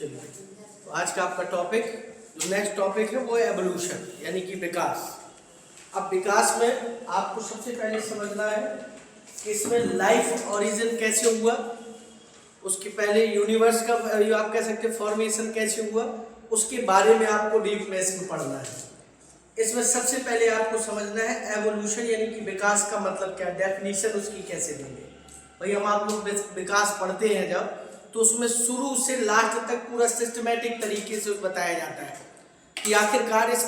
चलिए, तो आज का आपका टॉपिक जो नेक्स्ट टॉपिक है वो है एवोल्यूशन यानी कि विकास। अब विकास में आपको सबसे पहले समझना है कि इसमें लाइफ ओरिजिन कैसे हुआ, उसके पहले यूनिवर्स का आप कह सकते हैं फॉर्मेशन कैसे हुआ, उसके बारे में आपको डीप में इसमें पढ़ना है। इसमें सबसे पहले आपको समझना है एवोल्यूशन यानी कि विकास का मतलब क्या, डेफिनेशन उसकी कैसे देंगे। भाई हम आप लोग विकास पढ़ते हैं जब, तो उसमें शुरू से लास्ट तक पूरा सिस्टमेटिक तरीके से बताया जाता है कि आखिरकार इस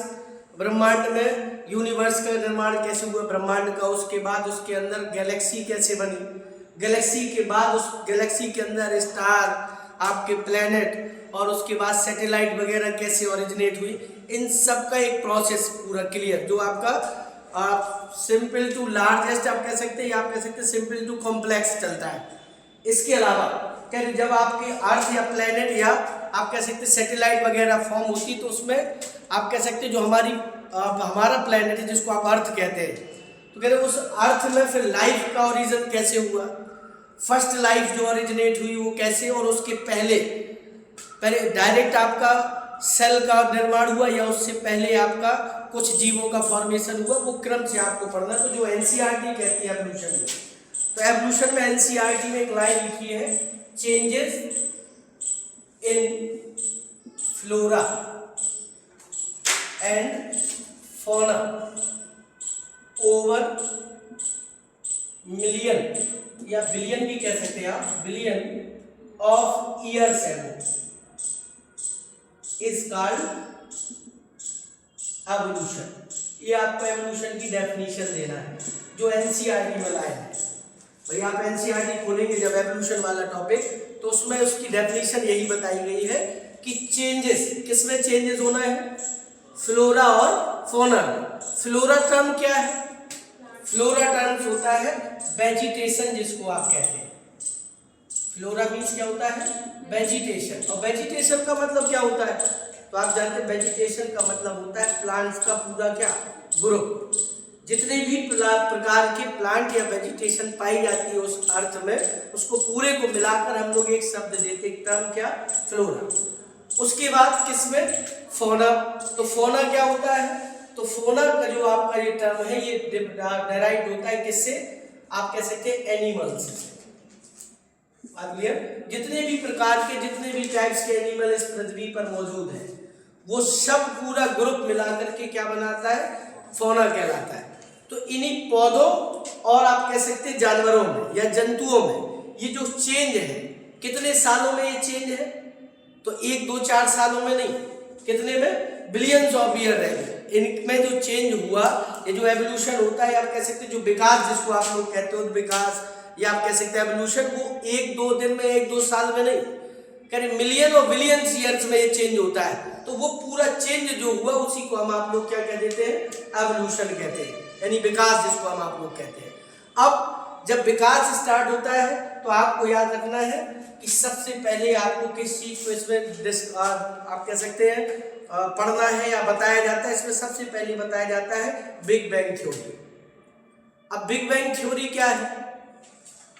ब्रह्मांड में यूनिवर्स का निर्माण कैसे हुआ, ब्रह्मांड का, उसके बाद उसके अंदर गैलेक्सी कैसे बनी, गैलेक्सी के बाद उस गैलेक्सी के अंदर स्टार, आपके प्लेनेट और उसके बाद सैटेलाइट वगैरह कैसे ओरिजिनेट हुई। इन सब का एक प्रोसेस पूरा क्लियर जो आपका आप सिंपल टू लार्जेस्ट आप कह सकते हैं, आप कह सकते हैं सिंपल टू कॉम्प्लेक्स चलता है। इसके अलावा क्या जब आपकी अर्थ या प्लेनेट या आप कह सकते हैं सैटेलाइट वगैरह फॉर्म होती तो उसमें आप कह सकते हैं जो हमारा प्लेनेट है जिसको आप अर्थ कहते हैं, तो कह रहे उस अर्थ में फिर लाइफ का ओरिजिन कैसे हुआ, फर्स्ट लाइफ जो ओरिजिनेट हुई वो कैसे, और उसके पहले डायरेक्ट आपका सेल का निर्माण हुआ या उससे पहले आपका कुछ जीवों का फॉर्मेशन हुआ, वो क्रम से आपको पढ़ना। तो जो एनसीईआरटी कहती है एवोल्यूशन में, तो एवोल्यूशन में एनसीईआरटी में एक लाइन लिखी है, changes in flora and fauna over million या बिलियन भी कह सकते हैं आप, billion of years ago is called evolution. ये आपको एवोल्यूशन की डेफिनेशन देना है जो एनसीईआरटी में लाया है। भाई आप एनसीईआरटी खोलेंगे जब एवोल्यूशन वाला टॉपिक, तो उसमें उसकी डेफिनेशन यही बताई गई है कि चेंजेस, किसमें चेंजेस होना है, फ्लोरा और फौना। फ्लोरा टर्म क्या है, फ्लोरा टर्म्स होता है वेजिटेशन जिसको आप कहते हैं। फ्लोरा मीन्स क्या होता है, वेजिटेशन। और वेजिटेशन का मतलब क्या होता है, तो आप जानते हैं वेजिटेशन का मतलब होता है प्लांट्स का पूरा क्या ग्रुप, जितने भी प्रकार के प्लांट या वेजिटेशन पाई जाती है उस अर्थ में, उसको पूरे को मिलाकर हम लोग एक शब्द देते हैं, टर्म क्या, फ्लोरा। उसके बाद किसमें, फौना। तो फौना क्या होता है, तो फौना का जो आपका ये टर्म है ये डेराइव होता है किससे, आप कह सकते हैं एनिमल्स से। जितने भी प्रकार के, जितने भी टाइप्स के एनिमल इस पृथ्वी पर मौजूद हैं, वो सब पूरा ग्रुप मिलाकर के क्या बनाता है, फौना कहलाता है। तो इन्हीं पौधों और आप कह सकते हैं जानवरों में या जंतुओं में ये जो चेंज है, कितने सालों में ये चेंज है, तो 1 2 4 सालों में नहीं, कितने में, बिलियंस ऑफ ईयर रहेंगे। इनमें जो चेंज हुआ, ये जो एवोल्यूशन होता है, आप कह सकते हैं जो विकास जिसको आप लोग कहते हो विकास, या आप कह सकते हैं एवोल्यूशन, वो 1 2 दिन में 1 2 साल में नहीं, कह रहे मिलियन और बिलियंस ईयर्स में ये चेंज होता है। तो वो पूरा चेंज जो हुआ उसी को हम आप लोग क्या कह देते हैं, एवोल्यूशन कहते हैं, यानी विकास जिसको हम आप लोग कहते हैं। अब जब विकास स्टार्ट होता है तो आपको याद रखना है कि सबसे पहले आपको किस चीज को इसमें आप कह सकते हैं पढ़ना है या बताया जाता है। इसमें सबसे पहले बताया जाता है बिग बैंग थ्योरी। अब बिग बैंग थ्योरी क्या है,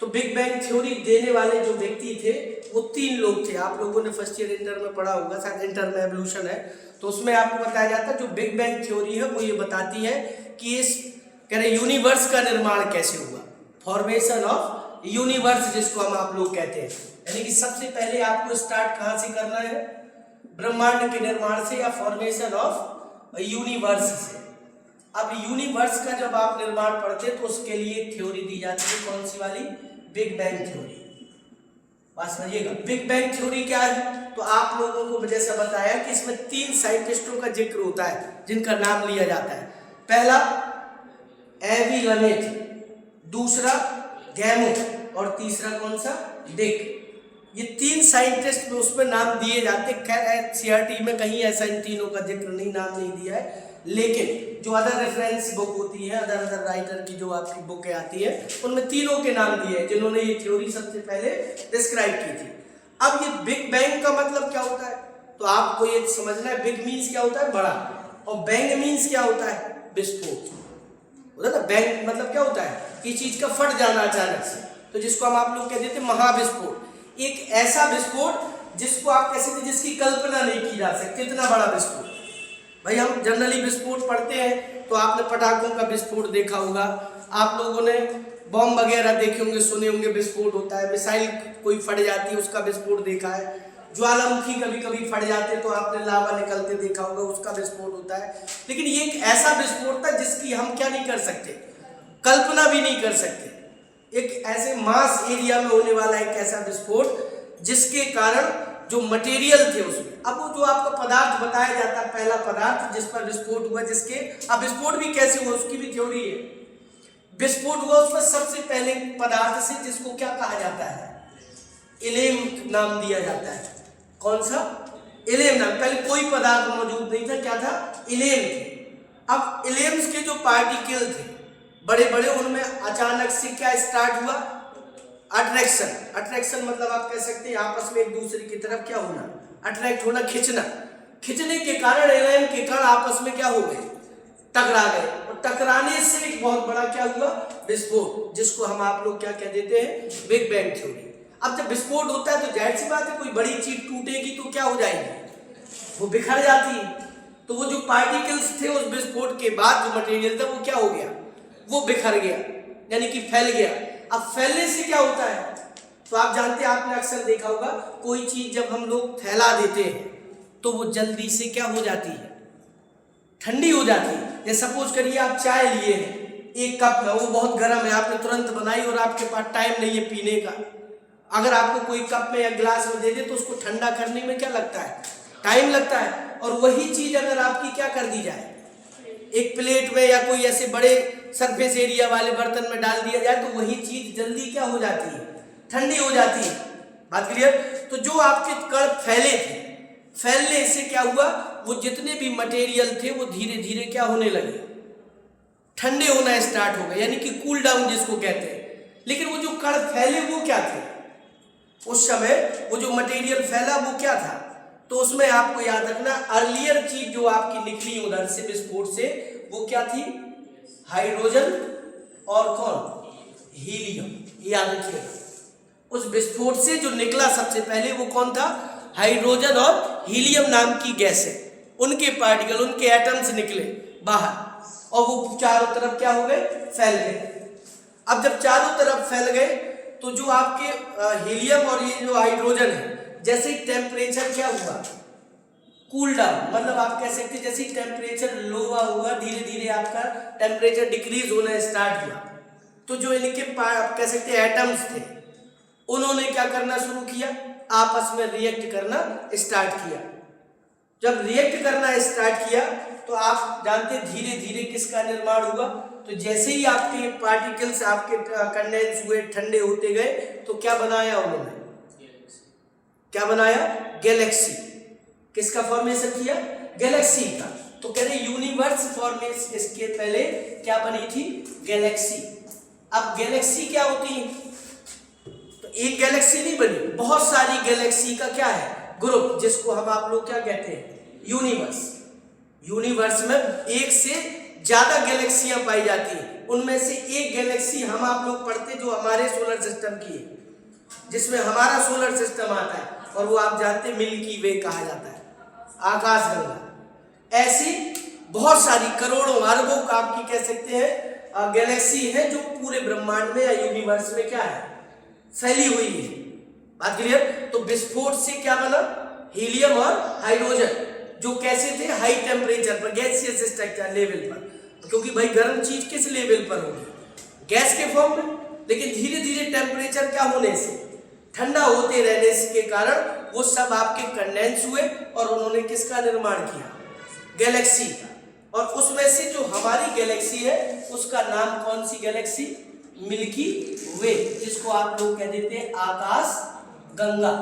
तो बिग बैंग थ्योरी देने वाले जो व्यक्ति थे वो 3 लोग थे। आप लोगों ने फर्स्ट ईयर इंटर में पढ़ा होगा, शायद इंटर में एवोल्यूशन है, तो उसमें आपको बताया जाता है जो बिग बैंग थ्योरी है वो ये बताती है कि इस कह रहे यूनिवर्स का निर्माण कैसे हुआ, फॉर्मेशन ऑफ यूनिवर्स जिसको हम आप लोग कहते हैं। यानी कि सबसे पहले आपको स्टार्ट कहाँ से करना है, ब्रह्मांड के निर्माण से या फॉर्मेशन ऑफ यूनिवर्स से। अब यूनिवर्स का जब आप निर्माण पढ़ते हैं तो उसके लिए थ्योरी दी जाती है, कौन सी वाली, बिग बैंग थ्योरी। बात समझिएगा, बिग बैंग थ्योरी क्या है, तो आप लोगों को जैसा बताया कि इसमें 3 साइंटिस्टों का जिक्र होता है जिनका नाम लिया जाता है। पहला एवी लनेट, दूसरा गैमो और तीसरा कौन सा, डिक। ये 3 साइंटिस्ट में उसमें नाम दिए जाते। खैर एनसीईआरटी में कहीं ऐसा इन तीनों का जिक्र नहीं, नाम नहीं दिया है, लेकिन जो अदर रेफरेंस बुक होती है, अदर राइटर की जो आपकी बुकें आती है, उनमें तीनों के नाम दिए हैं जिन्होंने ये थ्योरी सबसे पहले डिस्क्राइब की थी। अब ये बिग बैंग का मतलब क्या होता है, तो आपको ये समझना है, बिग मीन्स क्या होता है, बड़ा, और बैंग मीन्स क्या होता है, विस्फोट होता है ना। बैंग मतलब क्या होता है कि चीज का फट जाना अचानक से, तो जिसको हम आप लोग कह देते हैं महाविस्फोट। एक ऐसा विस्फोट जिसको आप कह सकते हैं जिसकी कल्पना नहीं की जा सकती, इतना बड़ा विस्फोट। भाई हम जनरली विस्फोट पढ़ते हैं तो आपने पटाखों का विस्फोट देखा होगा, आप लोगों ने बॉम्ब वगैरह देखे होंगे, सुने होंगे विस्फोट होता है, मिसाइल कोई फट जाती है उसका विस्फोट देखा है, ज्वालामुखी कभी कभी फट जाते तो आपने लावा निकलते देखा होगा, उसका विस्फोट होता है। लेकिन ये एक ऐसा विस्फोट था जिसकी हम क्या नहीं कर सकते, कल्पना भी नहीं कर सकते। एक ऐसे मास एरिया में होने वाला एक ऐसा विस्फोट जिसके कारण जो मटेरियल थे उसमें, अब वो जो आपका पदार्थ बताया जाता है, पहला पदार्थ जिस पर विस्फोट हुआ, जिसके अब विस्फोट भी कैसे हुआ उसकी भी थ्योरी है। विस्फोट हुआ उस पर सबसे पहले पदार्थ से जिसको क्या कहा जाता है, इलेम नाम दिया जाता है। कौन सा? इलेम नाम। पहले कोई पदार्थ मौजूद नहीं था, क्या था? इलेम थे। अब इलेम्स के जो पार्टिकल थे बड़े बड़े, उनमें अचानक से क्या स्टार्ट हुआ? अट्रैक्शन। अट्रैक्शन मतलब आप कह सकते हैं आपस में एक दूसरे की तरफ क्या होना, अट्रैक्ट होना, खिंचना। खिंचने के कारण इलेम के कण आपस में क्या हो गए, टकरा गए, और टकराने से एक बहुत बड़ा क्या हुआ, विस्फोट, जिसको हम आप लोग क्या कह देते हैं, बिग बैंग थ्योरी। अब जब विस्फोट होता है तो जाहिर सी बात है कोई बड़ी चीज टूटेगी तो क्या हो जाएगी, वो बिखर जाती है। तो वो जो पार्टिकल्स थे उस विस्फोट के बाद जो मटेरियल था वो क्या हो गया, वो बिखर गया, यानी कि फैल गया। अब फैलने से क्या होता है, तो आप जानते हैं, आपने अक्सर देखा होगा कोई चीज जब हम लोग फैला देते हैं तो वो जल्दी से क्या हो जाती है, ठंडी हो जाती है। जैसे सपोज करिए आप चाय लिए हैं एक कप में, वो बहुत गर्म है, आपने तुरंत बनाई और आपके पास टाइम नहीं है पीने का। अगर आपको कोई कप में या गिलास में दे दे तो उसको ठंडा करने में क्या लगता है, टाइम लगता है। और वही चीज अगर आपकी क्या कर दी जाए, एक प्लेट में या कोई ऐसे बड़े सरफेस एरिया वाले बर्तन में डाल दिया जाए तो वही चीज जल्दी क्या हो जाती है, ठंडी हो जाती है। बात क्लियर? तो जो आपके कण फैले थे, फैलने से क्या हुआ, वो जितने भी मटेरियल थे वो धीरे धीरे क्या होने लगे, ठंडे होना स्टार्ट हो गए, यानी कि कूल डाउन जिसको कहते हैं। लेकिन वो जो कण फैले वो क्या थे उस समय, वो जो मटेरियल फैला वो क्या था, तो उसमें आपको याद रखना अर्लियर चीज जो आपकी निकली उधर से विस्फोट से, वो क्या थी, हाइड्रोजन और कौन, हीलियम। याद रखिएगा, उस विस्फोट से जो निकला सबसे पहले वो कौन था, हाइड्रोजन और हीलियम नाम की गैस है, उनके पार्टिकल, उनके एटम्स निकले बाहर और वो चारों तरफ क्या हो गए, फैल गए। अब जब चारों तरफ फैल गए तो जो आपके हीलियम और ये जो हाइड्रोजन है, जैसे ही टेम्परेचर क्या हुआ, कूल डाउन, मतलब आप कह सकते हैं जैसे टेम्परेचर लो हुआ, धीरे धीरे आपका टेम्परेचर डिक्रीज होना स्टार्ट हुआ, तो जो इनके आप कह सकते हैं एटम्स थे, उन्होंने क्या करना शुरू किया, आपस में रिएक्ट करना स्टार्ट किया। जब रिएक्ट करना स्टार्ट किया तो आप जानते धीरे धीरे किसका निर्माण हुआ, तो जैसे ही आपके पार्टिकल्स आपके कंडेंस हुए, ठंडे होते गए, तो क्या बनाया उन्होंने, क्या बनाया, गैलेक्सी। किसका फॉर्मेशन किया, गैलेक्सी का। तो कह रहे यूनिवर्स फॉर्मेशन, इसके पहले क्या बनी थी, गैलेक्सी। अब गैलेक्सी क्या होती है, तो एक गैलेक्सी नहीं बनी, बहुत सारी गैलेक्सी का क्या है, ग्रुप, जिसको हम आप लोग क्या कहते हैं, यूनिवर्स। यूनिवर्स में एक से ज्यादा गैलेक्सियां पाई जाती हैं, उनमें से एक गैलेक्सी हम आप लोग पढ़ते जो हमारे सोलर सिस्टम की है, जिसमें हमारा सोलर सिस्टम आता है, और वो आप जानते हैं मिल्की वे कहा जाता है, आकाशगंगा। ऐसी बहुत सारी करोड़ों अरबों आपकी कह सकते हैं गैलेक्सी है जो पूरे ब्रह्मांड में या यूनिवर्स में क्या है, फैली हुई है। बात क्लियर? तो विस्फोट से क्या बना, हीलियम और हाइड्रोजन, जो कैसे थे, हाई टेम्परेचर पर, गैसियस स्ट्रक्चर लेवल पर, क्योंकि भाई गर्म चीज किस लेवल पर होगी, गैस के फॉर्म में। लेकिन धीरे धीरे टेम्परेचर क्या होने से, ठंडा होते रहने के कारण वो सब आपके कंडेंस हुए और उन्होंने किसका निर्माण किया, गैलेक्सी का। और उसमें से जो हमारी गैलेक्सी है उसका नाम कौन सी गैलेक्सी, मिल्की वे, जिसको आप लोग कह देते हैं आकाश गंगा।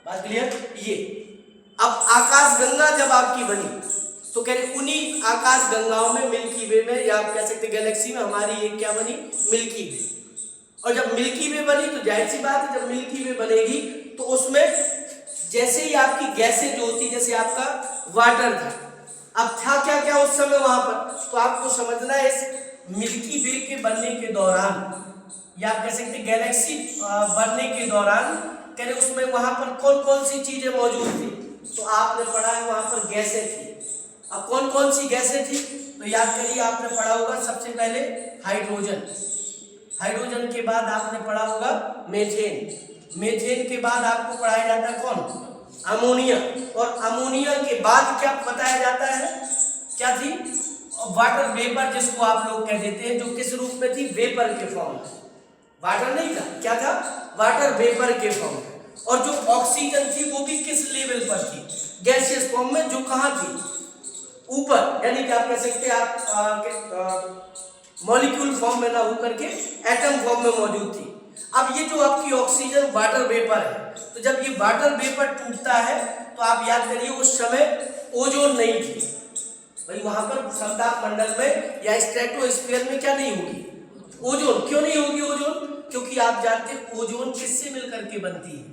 बात क्लियर? ये अब आकाश गंगा जब आपकी बनी तो कह रहे उन्हीं आकाश गंगाओं में, मिल्की वे में, या आप कह सकते गैलेक्सी में हमारी एक क्या बनी, मिल्की वे। और जब मिल्की वे बनी तो जाहिर सी बात है जब मिल्की वे बनेगी तो उसमें जैसे ही आपकी गैसें जो होती, जैसे आपका वाटर था, अब था क्या क्या उस समय वहां पर, तो आपको समझना है इस मिल्की वे के बनने के दौरान, या आप कह सकते गैलेक्सी बनने के दौरान कह रहे उसमें वहां पर कौन कौन सी चीजें मौजूद थी, तो आपने पढ़ा है वहां पर गैसें थी। अब कौन कौन सी गैसें थी, तो याद करिए आपने पढ़ा होगा सबसे पहले हाइड्रोजन, हाइड्रोजन के बाद आपने पढ़ा होगा मीथेन, मीथेन के बाद आपको पढ़ाया जाता है कौन, अमोनिया, और अमोनिया के बाद क्या बताया जाता है, क्या थी, वाटर वेपर, जिसको आप लोग कह देते हैं, जो किस रूप में थी, वेपर के फॉर्म में, वाटर नहीं था, क्या था, वाटर वेपर के फॉर्म में। और जो ऑक्सीजन थी वो भी किस लेवल पर थी, गैसियस फॉर्म में, जो कहां थी, ऊपर, यानी कि आप कह सकते हैं आप मॉलिक्यूल फॉर्म में ना होकर के एटम फॉर्म में मौजूद थी। अब ये जो आपकी ऑक्सीजन वाटर वेपर है, तो जब ये वाटर वेपर टूटता है तो आप याद करिए उस समय ओजोन नहीं थी भाई, वहां पर समताप मंडल में या स्ट्रेटोस्फीयर में क्या नहीं होगी, ओजोन। क्यों नहीं होगी ओजोन, क्योंकि आप जानते हैं ओजोन किससे मिलकर के बनती है,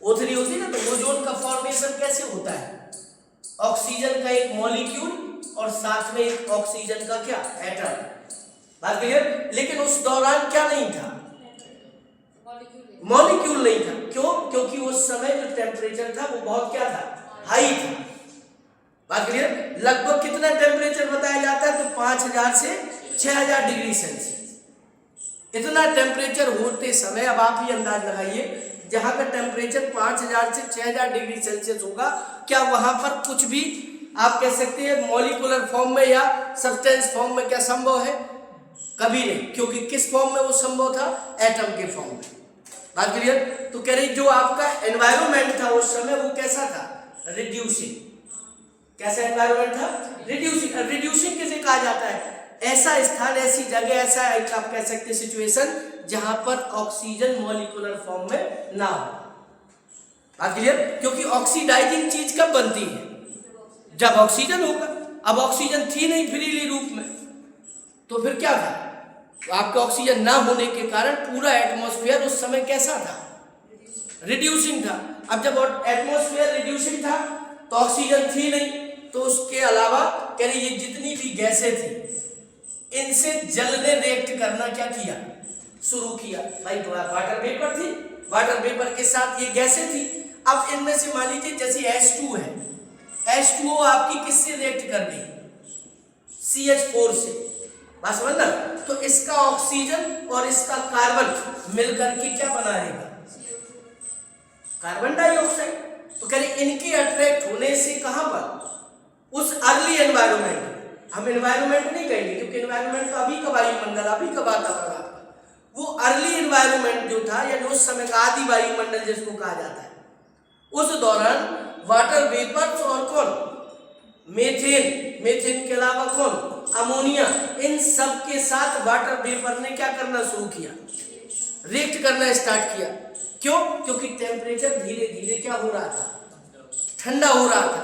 O3 होती है ना, तो ओजोन का फॉर्मेशन कैसे होता है, ऑक्सीजन का एक मॉलिक्यूल और साथ में एक ऑक्सीजन का क्या, एटम, बात क्लियर। लेकिन उस दौरान क्या नहीं था, मॉलिक्यूल नहीं था, क्यों, क्योंकि उस समय जो टेम्परेचर था वो बहुत क्या था, हाई था, बात क्लियर। लगभग कितना टेम्परेचर बताया जाता है, तो 5000 से 6000 डिग्री सेल्सियस, इतना टेम्परेचर होते समय, अब आप ही अंदाज लगाइए, जहां का टेम्परेचर 5000 से 6000 डिग्री सेल्सियस होगा, क्या वहां पर कुछ भी आप कह सकते हैं मॉलिक्यूलर फॉर्म में या सब्सटेंस फॉर्म में क्या संभव है, कभी नहीं, क्योंकि किस फॉर्म में वो संभव था, एटम के फॉर्म में, बात क्लियर। तो कह रही जो आपका एनवायरनमेंट था उस समय वो कैसा था, रिड्यूसिंग, कैसा एनवायरनमेंट था, रिड्यूसिंग। रिड्यूसिंग किसे कहा जाता है, ऐसा स्थान, ऐसी जगह, ऐसा एक आप कह सकते हैं सिचुएशन जहां पर ऑक्सीजन मॉलिक्यूलर फॉर्म में ना हो, बात क्लियर। क्योंकि ऑक्सीडाइजिंग चीज कब बनती है, जब ऑक्सीजन होगा। अब ऑक्सीजन थी नहीं फ्रीली रूप में, तो फिर क्या था, तो आपके ऑक्सीजन ना होने के कारण पूरा एटमॉस्फेयर उस समय कैसा था, रिड्यूसिंग था। अब जब एटमॉस्फेयर रिड्यूसिंग था तो ऑक्सीजन थी नहीं, तो उसके अलावा कह रही ये जितनी भी गैसें थी इनसे जल ने रिएक्ट करना क्या किया, शुरू किया। भाई वाटर वेपर थी, वाटर वेपर के साथ ये गैसें थी। अब इनमें से मान लीजिए जैसे H2 है, H2O आपकी किससे रिएक्ट कर गई, CH4 से, बात समझना। तो इसका ऑक्सीजन और इसका कार्बन मिलकर के क्या बना रहेगा, कार्बन डाइऑक्साइड। तो कह रहे इनके अट्रैक्ट होने से कहां पर, उस अर्ली एनवायरनमेंट, हम एनवायरनमेंट नहीं कहेंगे क्योंकि एनवायरनमेंट तो अभी का वायुमंडल, अभी का वातावरण, वो अर्ली एनवायरनमेंट जो था, यानी उस समय का आदि वायुमंडल जिसको कहा जाता है, उस दौरान वाटर वेपर्स और कौन, मीथेन, मीथेन के अलावा कौन, अमोनिया, इन सब के साथ वाटर वेपर ने क्या करना शुरू किया, रिएक्ट करना स्टार्ट किया। क्यों, क्योंकि टेम्परेचर धीरे धीरे क्या हो रहा था, ठंडा हो रहा था,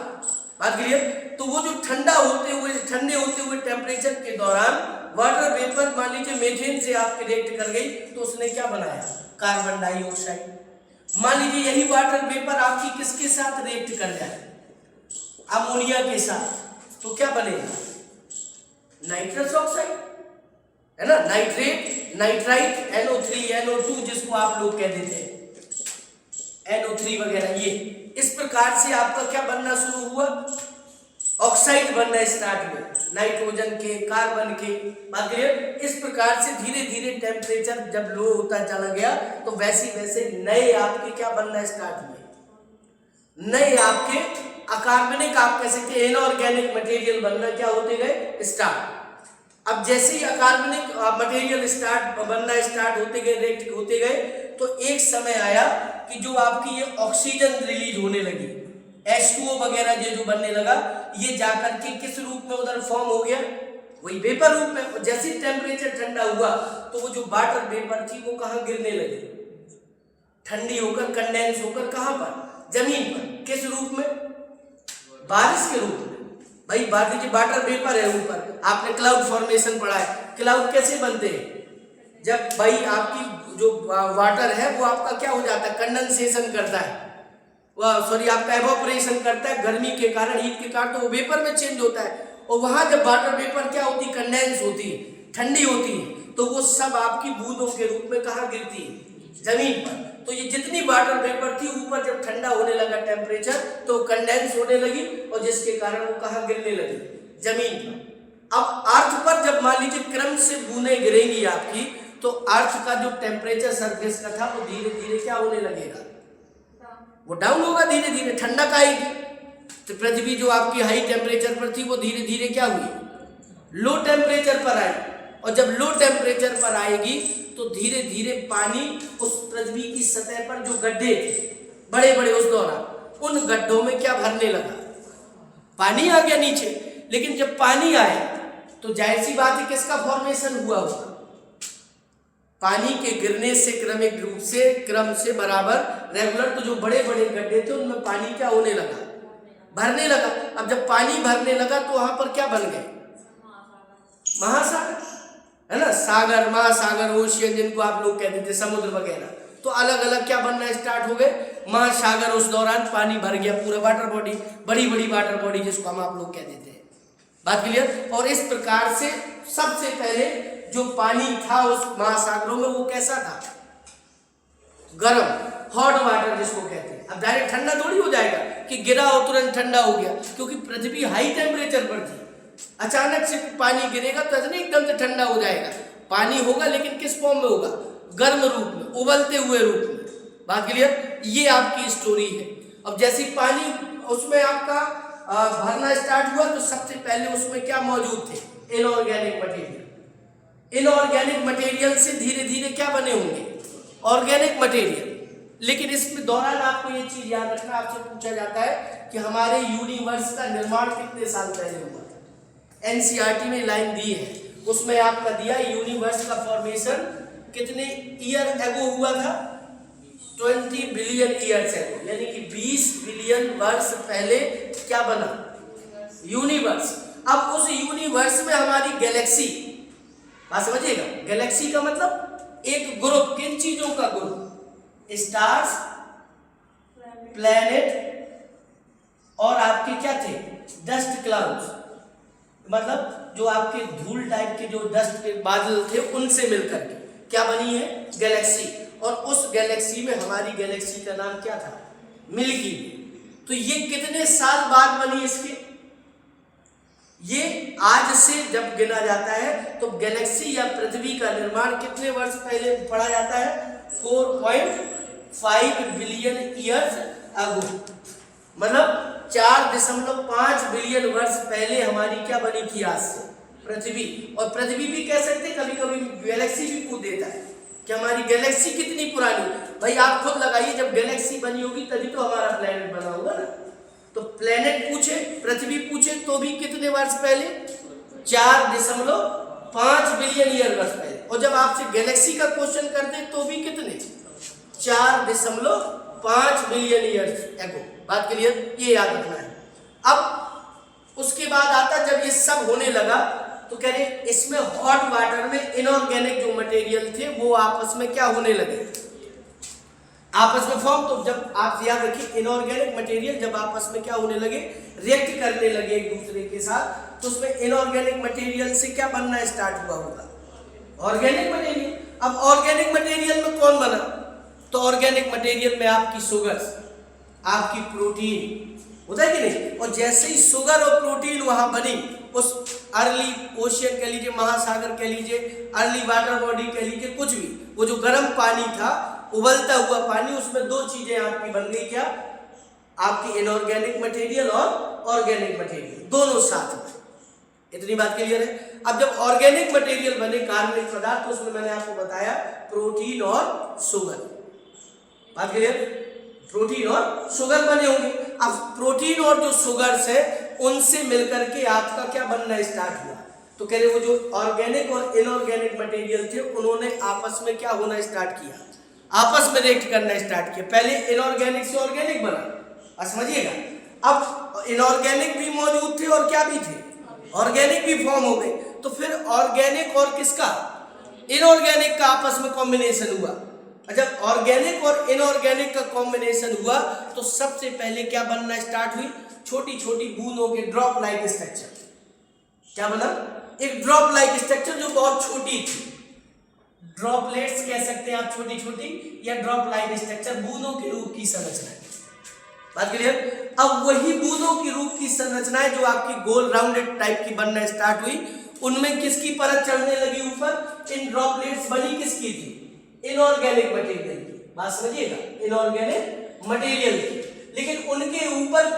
बात क्लियर। तो वो जो ठंडे होते हुए टेम्परेचर के दौरान वाटर वेपर मान लीजिए मीथेन से आपके रिएक्ट कर गई, तो उसने क्या बनाया, कार्बन डाइऑक्साइड। मान लीजिए यही वाटर वेपर आपकी किसके साथ रिएक्ट कर जाए, अमोनिया के साथ, तो क्या बनेगा, नाइट्रस ऑक्साइड, है ना, नाइट्रेट, नाइट्राइट, NO3, NO2 जिसको आप लोग कह देते हैं, NO3 वगैरह। ये इस प्रकार से आपका क्या बनना शुरू हुआ, ऑक्साइड बनना स्टार्ट हुए, नाइट्रोजन के, कार्बन के, बात क्लियर। इस प्रकार से धीरे धीरे टेम्परेचर जब लो होता चला गया, तो वैसे वैसे नए आपके क्या बनना स्टार्ट हुए, नए आपके अकार्बनिक, आप कह सकते हैं इनऑर्गेनिक मटेरियल बनना क्या होते गए, स्टार्ट। अब जैसे ही अकार्बनिक मटेरियल बनना स्टार्ट होते गए, रिएक्ट होते गए, तो एक समय आया कि जो आपकी ये ऑक्सीजन रिलीज होने लगी, H2O वगैरह ये जो बनने लगा, ये जाकर के किस रूप में उधर फॉर्म हो गया, वही वेपर रूप में। और जैसे टेम्परेचर ठंडा हुआ तो वो जो वाटर वेपर थी वो कहाँ गिरने लगी, ठंडी होकर कंडेंस होकर कहाँ पर, जमीन पर, किस रूप में, बारिश के रूप में। भाई बात लीजिए वाटर वेपर है ऊपर, आपने क्लाउड फॉर्मेशन पढ़ा है, क्लाउड कैसे बनते हैं, जब भाई आपकी जो वाटर है वो आपका क्या हो जाता है, कंडेंसेशन करता है, सॉरी आपका एवोपरेशन करता है गर्मी के कारण, हीट के कारण, तो वो वेपर में चेंज होता है। और वहां जब वाटर वेपर क्या होती है, कंडेंस होती है, ठंडी होती है, तो वो सब आपकी बूंदों के रूप में कहाँ गिरती है, जमीन पर। तो ये जितनी वाटर वेपर थी ऊपर जब ठंडा होने लगा टेम्परेचर तो कंडेंस होने लगी और जिसके कारण वो कहाँ गिरने लगी, जमीन पर। अब अर्थ पर जब मान लीजिए क्रम से बूंदें गिरेंगी आपकी तो अर्थ का जो टेम्परेचर सरफेस का था वो धीरे धीरे क्या होने लगेगा, वो डाउन होगा, धीरे धीरे ठंडक आएगी। तो पृथ्वी जो आपकी हाई टेम्परेचर पर थी वो धीरे धीरे क्या हुई, लो टेम्परेचर पर आई। और जब लो टेम्परेचर पर आएगी तो धीरे धीरे पानी उस पृथ्वी की सतह पर जो गड्ढे बड़े बड़े उस दौरान उन गड्ढों में क्या भरने लगा, पानी आ गया नीचे। लेकिन जब पानी आया तो जाहिर सी बात है किसका फॉर्मेशन हुआ होगा, पानी के गिरने से क्रमिक रूप से क्रम से बराबर रेगुलर तो जो बड़े बड़े गड्ढे थे उनमें पानी क्या होने लगा, भरने लगा। अब जब पानी भरने लगा तो वहां पर क्या बन गए, महासागर, है ना, सागर, महासागर, ओशियन जिनको आप लोग कहते थे, समुद्र वगैरह। तो अलग अलग क्या बनना स्टार्ट हो गए, महासागर। उस दौरान पानी भर गया पूरा, वाटर बॉडी, बड़ी बड़ी वाटर बॉडी जिसको हम आप लोग कहते थे। बात क्लियर। और इस प्रकार से सबसे पहले जो पानी था उस महासागरों में वो कैसा था, गर्म, हॉट वाटर जिसको कहते हैं। अब डायरेक्ट ठंडा थोड़ी हो जाएगा कि गिरा और तुरंत ठंडा हो गया, क्योंकि पृथ्वी हाई टेम्परेचर पर थी। अचानक से पानी गिरेगा तो ऐसा नहीं एकदम से ठंडा हो जाएगा, पानी होगा लेकिन किस फॉर्म में होगा, गर्म रूप में, उबलते हुए रूप में। बात क्लियर। ये आपकी स्टोरी है। अब जैसे पानी उसमें आपका भरना स्टार्ट हुआ तो सबसे पहले उसमें क्या मौजूद थे, इनऑर्गेनिक मटेरियल। इनऑर्गेनिक मटेरियल से धीरे धीरे क्या बने होंगे, ऑर्गेनिक मटेरियल। लेकिन इसमें दौरान आपको ये चीज याद रखना, आपसे पूछा जाता है कि हमारे यूनिवर्स का निर्माण कितने साल पहले हुआ। एनसीईआरटी में लाइन दी है, उसमें आपका दिया यूनिवर्स का फॉर्मेशन कितने ईयर एगो हुआ था, 20 बिलियन ईयर्स एगो, यानी कि 20 बिलियन वर्ष पहले क्या बना, यूनिवर्स। अब उस यूनिवर्स में हमारी गैलेक्सी, बात समझिएगा, गैलेक्सी का मतलब एक ग्रुप, किन चीजों का ग्रुप, स्टार्स, प्लैनेट और आपके क्या थे, डस्ट क्लाउड्स, मतलब जो आपके धूल टाइप के जो डस्ट के बादल थे उनसे मिलकर के क्या बनी है, गैलेक्सी। और उस गैलेक्सी में हमारी गैलेक्सी का नाम क्या था, मिल्की वे। तो ये कितने साल बाद बनी इसके, ये आज से जब गिना जाता है तो गैलेक्सी या पृथ्वी का निर्माण कितने वर्ष पहले पढ़ा जाता है, 4.5 बिलियन ईयर्स अगो, मतलब 4.5 बिलियन वर्ष पहले हमारी क्या बनी थी आज से, पृथ्वी। और पृथ्वी भी कह सकते, कभी कभी गैलेक्सी भी पूछ देता है कि हमारी गैलेक्सी कितनी पुरानी। भाई आप खुद लगाइए, जब गैलेक्सी बनी होगी तभी तो हमारा प्लेनेट बना होगा ना। तो प्लेनेट पूछे, पृथ्वी पूछे तो भी कितने वर्ष पहले, 4.5 बिलियन ईयर वर्ष पहले। और जब आपसे गैलेक्सी का क्वेश्चन करते तो भी कितने, 4.5 बिलियन ईयर्स एगो। बात क्लियर, ये याद रखना है। अब उसके बाद आता, जब ये सब होने लगा तो कह रहे इसमें हॉट वाटर में इनऑर्गेनिक जो मटेरियल थे वो आपस में क्या होने लगे, आपस में फॉर्म। तो जब आप याद रखिए, इनऑर्गेनिक मटेरियल जब आपस में क्या होने लगे, रिएक्ट करने लगे एक दूसरे के साथ, तो उसमें इनऑर्गेनिक मटेरियल से क्या बनना स्टार्ट हुआ होगा, ऑर्गेनिक मटेरियल। अब ऑर्गेनिक मटेरियल में कौन बना, तो ऑर्गेनिक मटेरियल में आपकी शुगर्स, आपकी प्रोटीन होता है कि नहीं। और जैसे ही शुगर और प्रोटीन वहां बनी, उस अर्ली ओशियन कह लीजिए, महासागर कह लीजिए, अर्ली वाटर बॉडी कह लीजिए, कुछ भी, वो जो गर्म पानी था, उबलता हुआ पानी, उसमें दो चीजें आपकी बन गई, क्या, आपकी इनऑर्गेनिक मटेरियल और ऑर्गेनिक मटेरियल, दोनों साथ में। इतनी बात क्लियर है। अब जब ऑर्गेनिक मटेरियल बने, कार्बनिक पदार्थ, तो उसमें मैंने आपको बताया प्रोटीन और शुगर। बात क्लियर, प्रोटीन और शुगर बने होंगे। अब प्रोटीन और जो शुगर्स है उनसे मिलकर के आपका क्या बनना स्टार्ट हुआ, तो कह रहे वो जो ऑर्गेनिक और इनऑर्गेनिक मटेरियल थे उन्होंने आपस में क्या होना स्टार्ट किया, आपस में रिएक्ट करना स्टार्ट किया। पहले इनऑर्गेनिक से ऑर्गेनिक बना, और समझिएगा, अब इनऑर्गेनिक भी मौजूद थे और क्या भी थे, ऑर्गेनिक भी फॉर्म हो गए। तो फिर ऑर्गेनिक और किसका, इनऑर्गेनिक का आपस में कॉम्बिनेशन हुआ। जब ऑर्गेनिक और इनऑर्गेनिक का कॉम्बिनेशन हुआ तो सबसे पहले क्या बनना स्टार्ट हुई, छोटी छोटी बूंदों के ड्रॉप लाइक स्ट्रक्चर। क्या बना, एक ड्रॉप लाइक स्ट्रक्चर जो बहुत छोटी थी। ड्रॉपलेट्स कह सकते हैं आप, छोटी छोटी, या ड्रॉप लाइन स्ट्रक्चर, बूंदों के रूप की संरचना। बात क्लियर। अब वही बूंदों की रूप की संरचनाएं जो आपकी गोल राउंडेड टाइप की बनना स्टार्ट हुई, उनमें किसकी परत चढ़ने लगी ऊपर? इन ड्रॉपलेट्स बनी किसकी थी? इनऑर्गेनिक मटेरियल की। बात समझिएगा, इनऑर्गेनिक मटेरियल की। लेकिन उनके ऊपर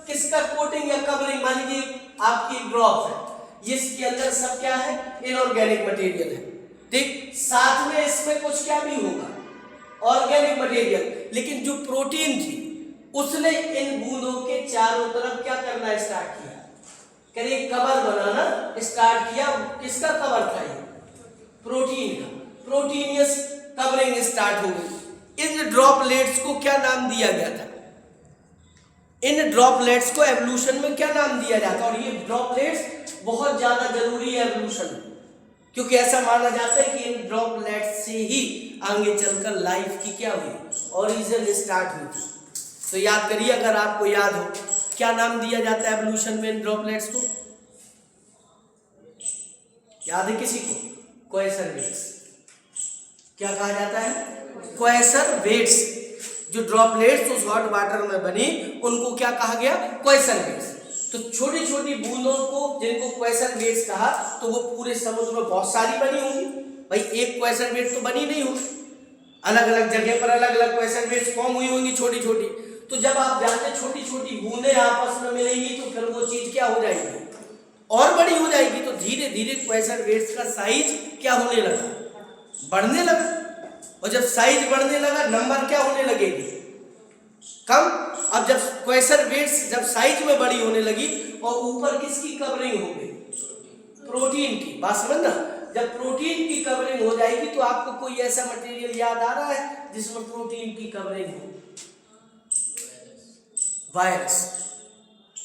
किसका कोटिंग या कवरिंग? मान लीजिए आपकी ड्रॉप है, इसके अंदर सब क्या है? इनऑर्गेनिक मटेरियल है, ठीक। साथ में इसमें कुछ क्या भी होगा? Organic material. लेकिन जो प्रोटीन थी उसने इन बूंदों के चारों तरफ क्या करना स्टार्ट किया? करिए, कवर बनाना स्टार्ट किया। किसका कवर था ये? प्रोटीन का। प्रोटीनियस कवरिंग स्टार्ट हो गई। इन ड्रॉपलेट्स को क्या नाम दिया गया था? इन ड्रॉपलेट्स को एवोल्यूशन में क्या नाम दिया जाता है? और ये ड्रॉपलेट्स बहुत ज्यादा जरूरी है एवोल्यूशन में, क्योंकि ऐसा माना जाता है कि इन ड्रॉपलेट्स से ही आगे चलकर लाइफ की क्या हुई? ओरिजिन स्टार्ट हुई थी। तो याद करिए, अगर आपको याद हो, क्या नाम दिया जाता है एवोल्यूशन में इन ड्रॉपलेट्स को? याद है किसी को? कोएसरवेट्स। क्या कहा जाता है? कोएसरवेट्स। जो ड्रॉपलेट्स उस हॉट वाटर में बनी, उनको क्या कहा गया? कोएसरवेट्स। तो छोटी छोटी बूंदों को जिनको कोएसरवेट्स कहा, तो वो पूरे समुद्र में बहुत सारी बनी होंगी। भाई एक कोएसरवेट तो बनी नहीं होगी, अलग अलग जगह पर अलग अलग कोएसरवेट्स फॉर्म हुई होंगी छोटी छोटी। तो जब आप जानते छोटी छोटी बूंदें आपस में मिलेंगी तो फिर वो चीज क्या हो जाएगी? और बड़ी हो जाएगी। तो धीरे धीरे कोएसरवेट्स का साइज क्या होने लगा? बढ़ने लगा। और जब साइज बढ़ने लगा, नंबर क्या होने लगेगी? कम। अब जब कोएसरवेट्स जब साइज में बड़ी होने लगी और ऊपर किसकी कवरिंग हो गई? प्रोटीन की। बात समझना, जब प्रोटीन की कवरिंग हो जाएगी तो आपको कोई ऐसा मटेरियल याद आ रहा है जिसमें प्रोटीन की कवरिंग हो? वायरस।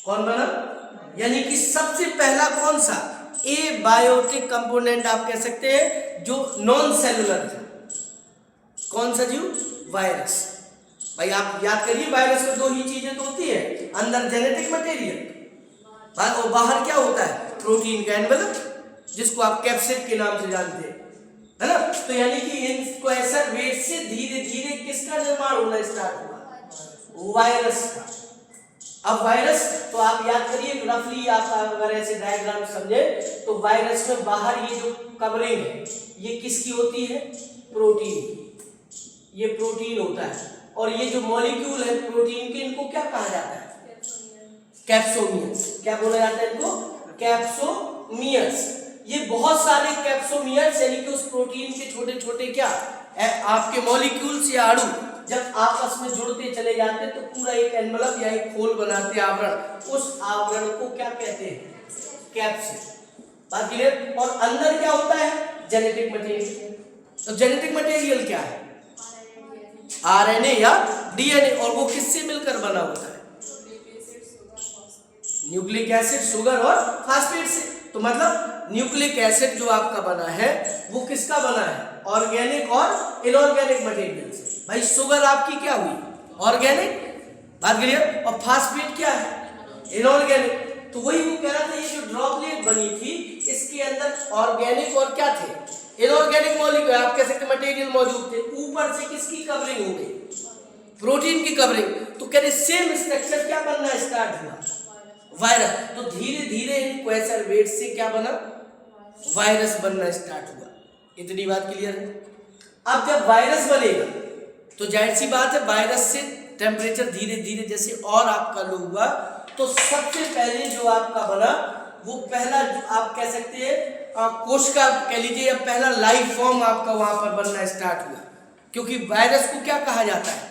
कौन बना? यानी कि सबसे पहला कौन सा एबायोटिक कंपोनेंट आप कह सकते हैं जो नॉन सेलुलर था? कौन सा जीव? वायरस। भाई आप याद करिए, वायरस में दो ही चीजें तो होती है, अंदर जेनेटिक मटेरियल और बाहर क्या होता है? प्रोटीन का एनवेलप, जिसको आप कैप्सिड के नाम से जानते हैं, है ना। तो यानी कि इन कोएसरवेट्स से धीरे धीरे किसका निर्माण होना स्टार्ट हुआ? वायरस का। अब वायरस तो आप याद करिए, रफली आप अगर ऐसे डायग्राम समझे तो वायरस में बाहर ये जो कवरिंग है ये किसकी होती है? प्रोटीन। ये प्रोटीन होता है। और ये जो मॉलिक्यूल है प्रोटीन के, इनको क्या कहा जाता है? कैप्सोमियर्स। क्या बोला जाता है इनको? कैप्सोमियर्स। ये बहुत सारे कैप्सोमियर्स यानी कि उस प्रोटीन के छोटे छोटे क्या आपके मॉलिक्यूल्स या अणु जब आपस में जुड़ते चले जाते तो पूरा एक एनवलप या एक खोल बनाते आवरण। उस आवरण को क्या कहते हैं? कैप्सिड। बात क्लियर। और अंदर क्या होता है? Genetic material. तो जेनेटिक मटेरियल क्या है? आरएनए या डीएनए। और वो किससे मिलकर बना होता है? न्यूक्लिक एसिड, शुगर और फास्फेट से। तो मतलब न्यूक्लिक एसिड जो आपका बना है वो किसका बना है? ऑर्गेनिक और इनऑर्गेनिक मटेरियल से। भाई शुगर आपकी क्या हुई? ऑर्गेनिक। बात क्लियर। और फास्फेट क्या है? इनऑर्गेनिक। तो वही वो कह रहा था, ये जो ड्रॉपलेट बनी थी इसके अंदर ऑर्गेनिक और क्या थे? इनऑर्गेनिक मॉलिक्यूल, आप कह सकते मटेरियल मौजूद थे। ऊपर से किसकी कवरिंग हो गई? प्रोटीन की कवरिंग। तो कह रहे सेम स्ट्रक्चर क्या बनना स्टार्ट हुआ? वायरस। तो धीरे धीरे इन कोएसरवेट्स से क्या बना? वायरस बनना स्टार्ट हुआ। इतनी बात क्लियर है। अब जब वायरस बनेगा तो जाहिर सी बात है वायरस से टेम्परेचर धीरे धीरे जैसे और आपका लो हुआ, तो सबसे पहले जो आपका बना वो पहला जो आप कह सकते हैं कोशिका कह लीजिए, या पहला लाइफ फॉर्म आपका वहां पर बनना स्टार्ट हुआ। क्योंकि वायरस को क्या कहा जाता है?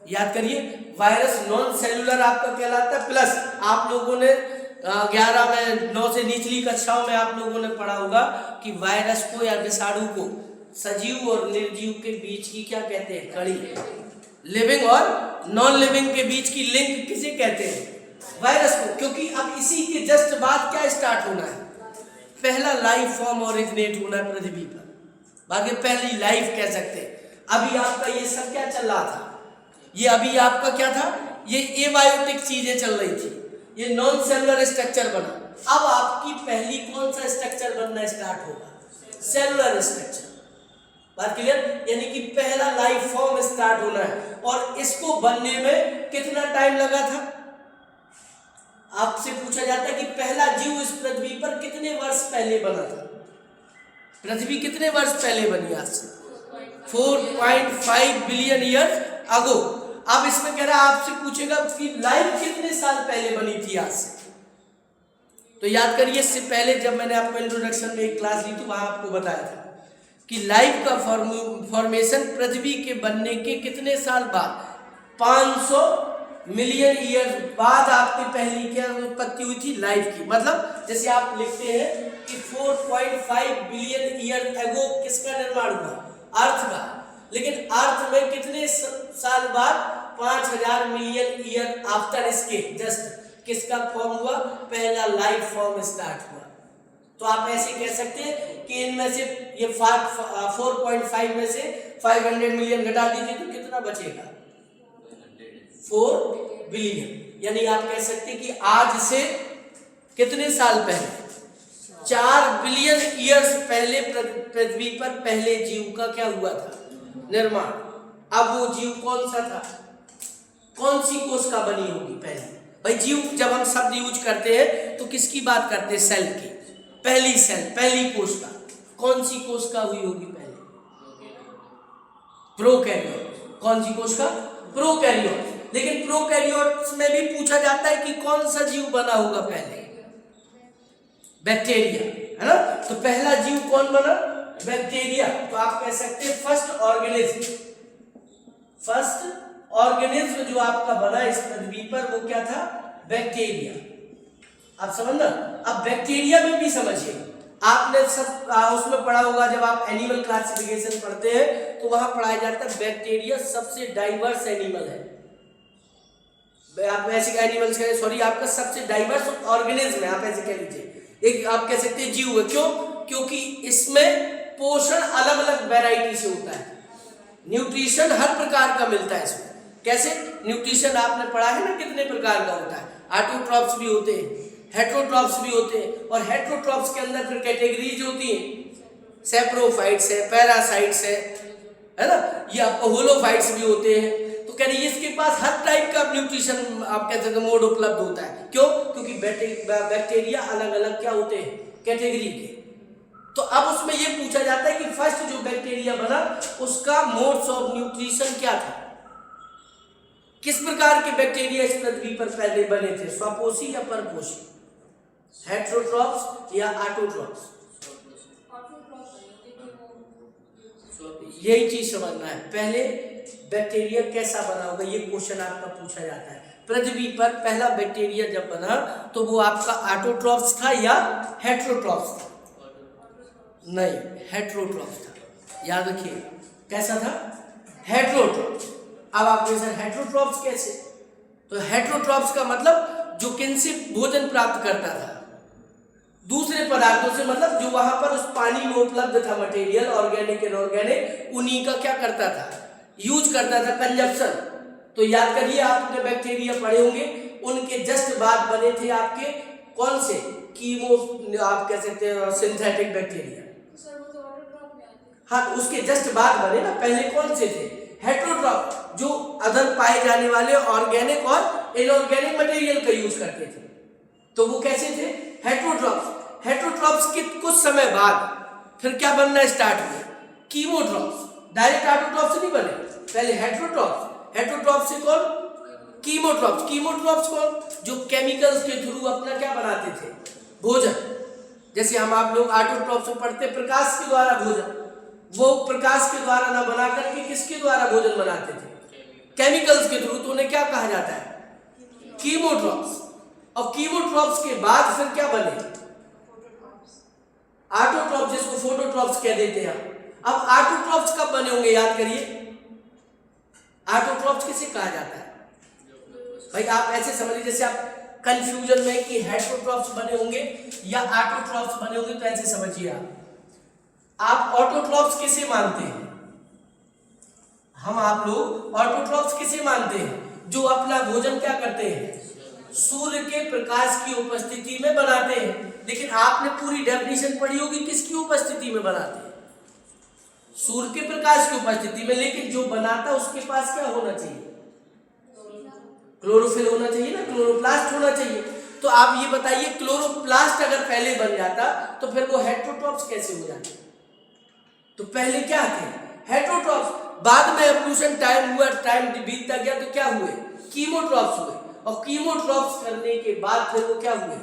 याद करिए, वायरस नॉन सेलुलर आपका कहलाता है। प्लस आप लोगों ने 11 में 9 से निचली कक्षाओं में आप लोगों ने पढ़ा होगा कि वायरस को या विषाणु को सजीव और निर्जीव के बीच की क्या कहते हैं? कड़ी। लिविंग और नॉन लिविंग के बीच की लिंक किसे कहते हैं? वायरस को। क्योंकि अब इसी के जस्ट बाद क्या स्टार्ट होना है? पहला लाइफ फॉर्म ओरिजिनेट होना है पृथ्वी पर। बाकी पहली लाइफ कह सकते हैं। अभी आपका ये सब क्या चल रहा था? ये अभी आपका क्या था? ये एबायोटिक चीजें चल रही थी, ये नॉन सेलुलर स्ट्रक्चर बना। अब आपकी पहली कौन सा स्ट्रक्चर बनना स्टार्ट होगा? Cellular structure. बात क्लियर? यानी कि पहला लाइफ फॉर्म स्टार्ट होना है। और इसको बनने में कितना टाइम लगा था? आपसे पूछा जाता है कि पहला जीव इस पृथ्वी पर कितने वर्ष पहले बना था? पृथ्वी कितने वर्ष पहले बनी? आज से 4.5 बिलियन ईयर अगो। अब इसमें कह रहा है, आपसे पूछेगा कि लाइफ कितने साल पहले बनी थी आज से? तो याद करिए, इससे पहले जब मैंने आपको इंट्रोडक्शन में एक क्लास ली थी, वहां आपको बताया था कि लाइफ का फॉर्मेशन पृथ्वी के बनने के कितने साल बाद, 500 मिलियन ईयर बाद आपकी पहली क्या उत्पत्ति हुई थी? लाइफ की। मतलब जैसे आप लिखते हैं कि 4.5 बिलियन ईयर एगो किसका निर्माण हुआ? अर्थ का। लेकिन अर्थ में कितने साल बाद, 5000 मिलियन ईयर आफ्टर इसके जस्ट किसका फॉर्म हुआ? पहला लाइफ फॉर्म स्टार्ट हुआ। तो आप ऐसे कह सकते हैं कि इनमें से ये 4.5 में से 500 मिलियन घटा दीजिए तो कितना बचेगा? 4 बिलियन। यानी आप कह सकते हैं कि आज से कितने साल पहले, 4 बिलियन ईयर्स पहले पृथ्वी पर पहले जीव का क्या हुआ था? निर्माण। अब वो जीव कौन सा था? कौन सी कोश का बनी होगी पहले? भाई जीव जब हम शब्द यूज करते हैं तो किसकी बात करते हैं? सेल की। पहली सेल, पहली कोश का। कौन सी कोश का हुई होगी पहले? प्रोकैरियोट। कौन सी कोश का? प्रोकैरियोट। लेकिन प्रोकैरियोट्स में भी पूछा जाता है कि कौन सा जीव बना होगा पहले? बैक्टीरिया, है ना? तो पहला जीव कौन बना? बैक्टीरिया। तो आप कह सकते हैं फर्स्ट ऑर्गेनिज्म। फर्स्ट ऑर्गेनिज्म जो आपका बना इस पृथ्वी पर वो क्या था? बैक्टीरिया। आप समझना। अब बैक्टीरिया में भी समझिए, आपने सब उसमें पढ़ा होगा, जब आप एनिमल क्लासिफिकेशन पढ़ते हैं तो वहां पढ़ाया जाता है बैक्टीरिया सबसे डाइवर्स एनिमल है। आप ऐसे एनिमल्स कहें, सॉरी, आपका सबसे डाइवर्स ऑर्गेनिज्म है, आप ऐसे कह लीजिए। एक आप कह सकते हैं जीव है। क्यों? क्योंकि इसमें पोषण अलग अलग वैरायटी से होता है। न्यूट्रिशन हर प्रकार का मिलता है इसमें। कैसे? न्यूट्रिशन आपने पढ़ा है ना कितने प्रकार का होता है। ऑटोट्रॉप्स भी होते हैं, हेट्रोट्रॉप्स भी होते हैं, और हेट्रोट्रॉप्स के अंदर फिर कैटेगरीज होती हैं। सेप्रोफाइट्स है, पैरासाइट्स है ना, ये आपको होलोफाइट्स भी होते हैं। तो कह रही है इसके पास हर टाइप का न्यूट्रिशन आप कह सकते मोड उपलब्ध होता है। क्यों? क्योंकि बैक्टीरिया अलग अलग क्या होते हैं? कैटेगरी के। तो अब उसमें ये पूछा जाता है कि फर्स्ट जो बैक्टीरिया बना उसका मोड्स ऑफ न्यूट्रिशन क्या था? किस प्रकार के बैक्टीरिया इस पृथ्वी पर पहले बने थे? स्वपोषी या परपोषी? हेट्रोट्रॉप्स या ऑटोट्रॉप्स? यही चीज समझना है। पहले बैक्टीरिया कैसा बना होगा, ये क्वेश्चन आपका पूछा जाता है। पृथ्वी पर पहला बैक्टीरिया जब बना तो वो आपका ऑटोट्रॉप्स था या हेट्रोट्रॉप्स था? नहीं, हेट्रोट्रॉप्स था। याद रखिए, कैसा था? हेट्रोट्रॉप्स। अब आप सर हेट्रोट्रॉप्स कैसे? तो हेट्रोट्रॉप्स का मतलब जो किनसे भोजन प्राप्त करता था? दूसरे पदार्थों से। मतलब जो वहां पर उस पानी में उपलब्ध था मटेरियल, ऑर्गेनिक इनऑर्गेनिक, उन्हीं का क्या करता था? यूज करता था, कंजप्शन। तो याद करिए, आपने बैक्टीरिया पढ़े होंगे, उनके जस्ट बाद बने थे आपके कौन से? कीमो, आप कह सकते हैं सिंथेटिक बैक्टीरिया। हाँ, उसके जस्ट बाद बने ना। पहले कौन से थे? हेट्रोट्रॉप, जो अदर पाए जाने वाले ऑर्गेनिक और इनऑर्गेनिक मटेरियल का यूज करते थे। तो वो कैसे थे? हेट्रोट्रॉप्स। हेट्रोट्रॉप्स के कुछ समय बाद फिर क्या बनना स्टार्ट हुआ? कीमोट्रॉप्स। डायरेक्ट ऑटोट्रॉप्स से नहीं बने, पहले हेट्रोट्रॉप्स। हेट्रोट्रॉप्स से कौन? कीमोट्रॉप्स। कीमोट्रॉप्स कौन? जो केमिकल्स के थ्रू अपना क्या बनाते थे? भोजन। जैसे हम आप लोग ऑटोट्रॉप्स में पढ़ते प्रकाश के द्वारा भोजन, वो प्रकाश के द्वारा ना बना करके किसके द्वारा भोजन बनाते थे? केमिकल्स के थ्रू। तो उन्हें क्या कहा जाता है? कीमोट्रॉप्स। और कीमोट्रॉप्स के बाद फिर क्या बने? ऑटोट्रॉप्स, जिसको फोटोट्रॉप्स कह देते हैं। अब ऑटोट्रॉप्स कब बने होंगे? याद करिए, ऑटोट्रॉप्स किसे कहा जाता है? भाई आप ऐसे समझ लीजिए, जैसे आप कंफ्यूजन में कि हेट्रोट्रॉप्स बने होंगे या ऑटोट्रॉप्स बने होंगे, तो ऐसे समझिए आप ऑटोट्रॉप्स किसे मानते हैं? हम आप लोग ऑटोट्रॉप्स किसे मानते हैं? जो अपना भोजन क्या करते हैं? सूर्य के प्रकाश की उपस्थिति में बनाते हैं। लेकिन आपने पूरी डेफिनेशन पढ़ी होगी, किसकी उपस्थिति में बनाते हैं? सूर्य के प्रकाश की उपस्थिति में, लेकिन जो बनाता है उसके पास क्या होना चाहिए? क्लोरोफिल होना चाहिए ना, क्लोरोप्लास्ट होना चाहिए। तो आप ये बताइए, क्लोरोप्लास्ट अगर पहले बन जाता तो फिर वो हेटेरोट्रॉप्स कैसे हो जाते? तो पहले क्या थे? हेटेरोट्रॉप्स। बाद में एवोल्यूशन टाइम हुआ, टाइम बीतता गया तो क्या हुए? कीमोट्रॉप्स हुए। और कीमोट्रॉप्स करने के बाद फिर वो क्या हुए?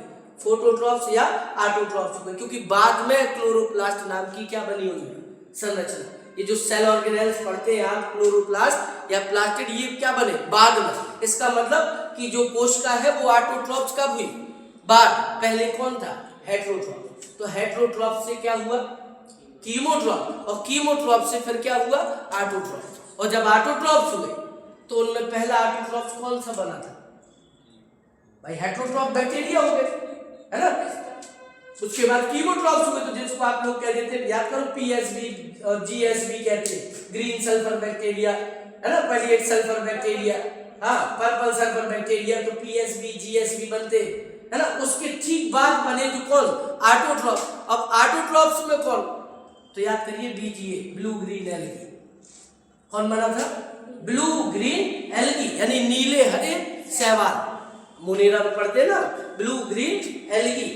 फोटोट्रॉप्स या ऑटोट्रॉप्स हुए, क्योंकि बाद में क्लोरोप्लास्ट नाम की क्या बनी हुई है? संरचना। ये जो सेल ऑर्गेनेल्स पढ़ते हैं आप, क्लोरोप्लास्ट या प्लास्टिड, ये क्या बने? बाद में। इसका मतलब कि जो कोशिका है वो ऑटोट्रॉप्स कब हुई? बाद। पहले कौन था? हेटेरोट्रॉप। तो हेटेरोट्रॉप से क्या हुआ? कीमोट्रॉप। और कीमोट्रॉप से फिर क्या हुआ? ऑटोट्रॉप। और जब ऑटोट्रॉप्स हुए तो उनमें पहला ऑटोट्रॉप्स कौन सा बना था? भाई हेटेरोट्रॉप बैक्टीरिया हो गए, है ना। उसके बाद कीमोट्रॉप्स हुए, तो जिसको आप लोग कहते थे, याद करो, पीएसबी और जीएसबी कहते हैं, ग्रीन सल्फर बैक्टीरिया, है ना, पर्लिएट सल्फर बैक्टीरिया, हाँ, पर्पल सल्फर बैक्टीरिया, तो पीएसबी जीएसबी बनते, है ना। उसके ठीक बाद बने जो कौन? ऑटोट्रॉप। अब ऑटोट्रॉप्स में कौन? तो याद करिए, बीजीए, ब्लू ग्रीन एल्गी। कौन बना था? ब्लू ग्रीन एल्गी, यानी नीले हरे शैवाल। मुनीरा में पढ़ते ना, ब्लू ग्रीन एल्गी।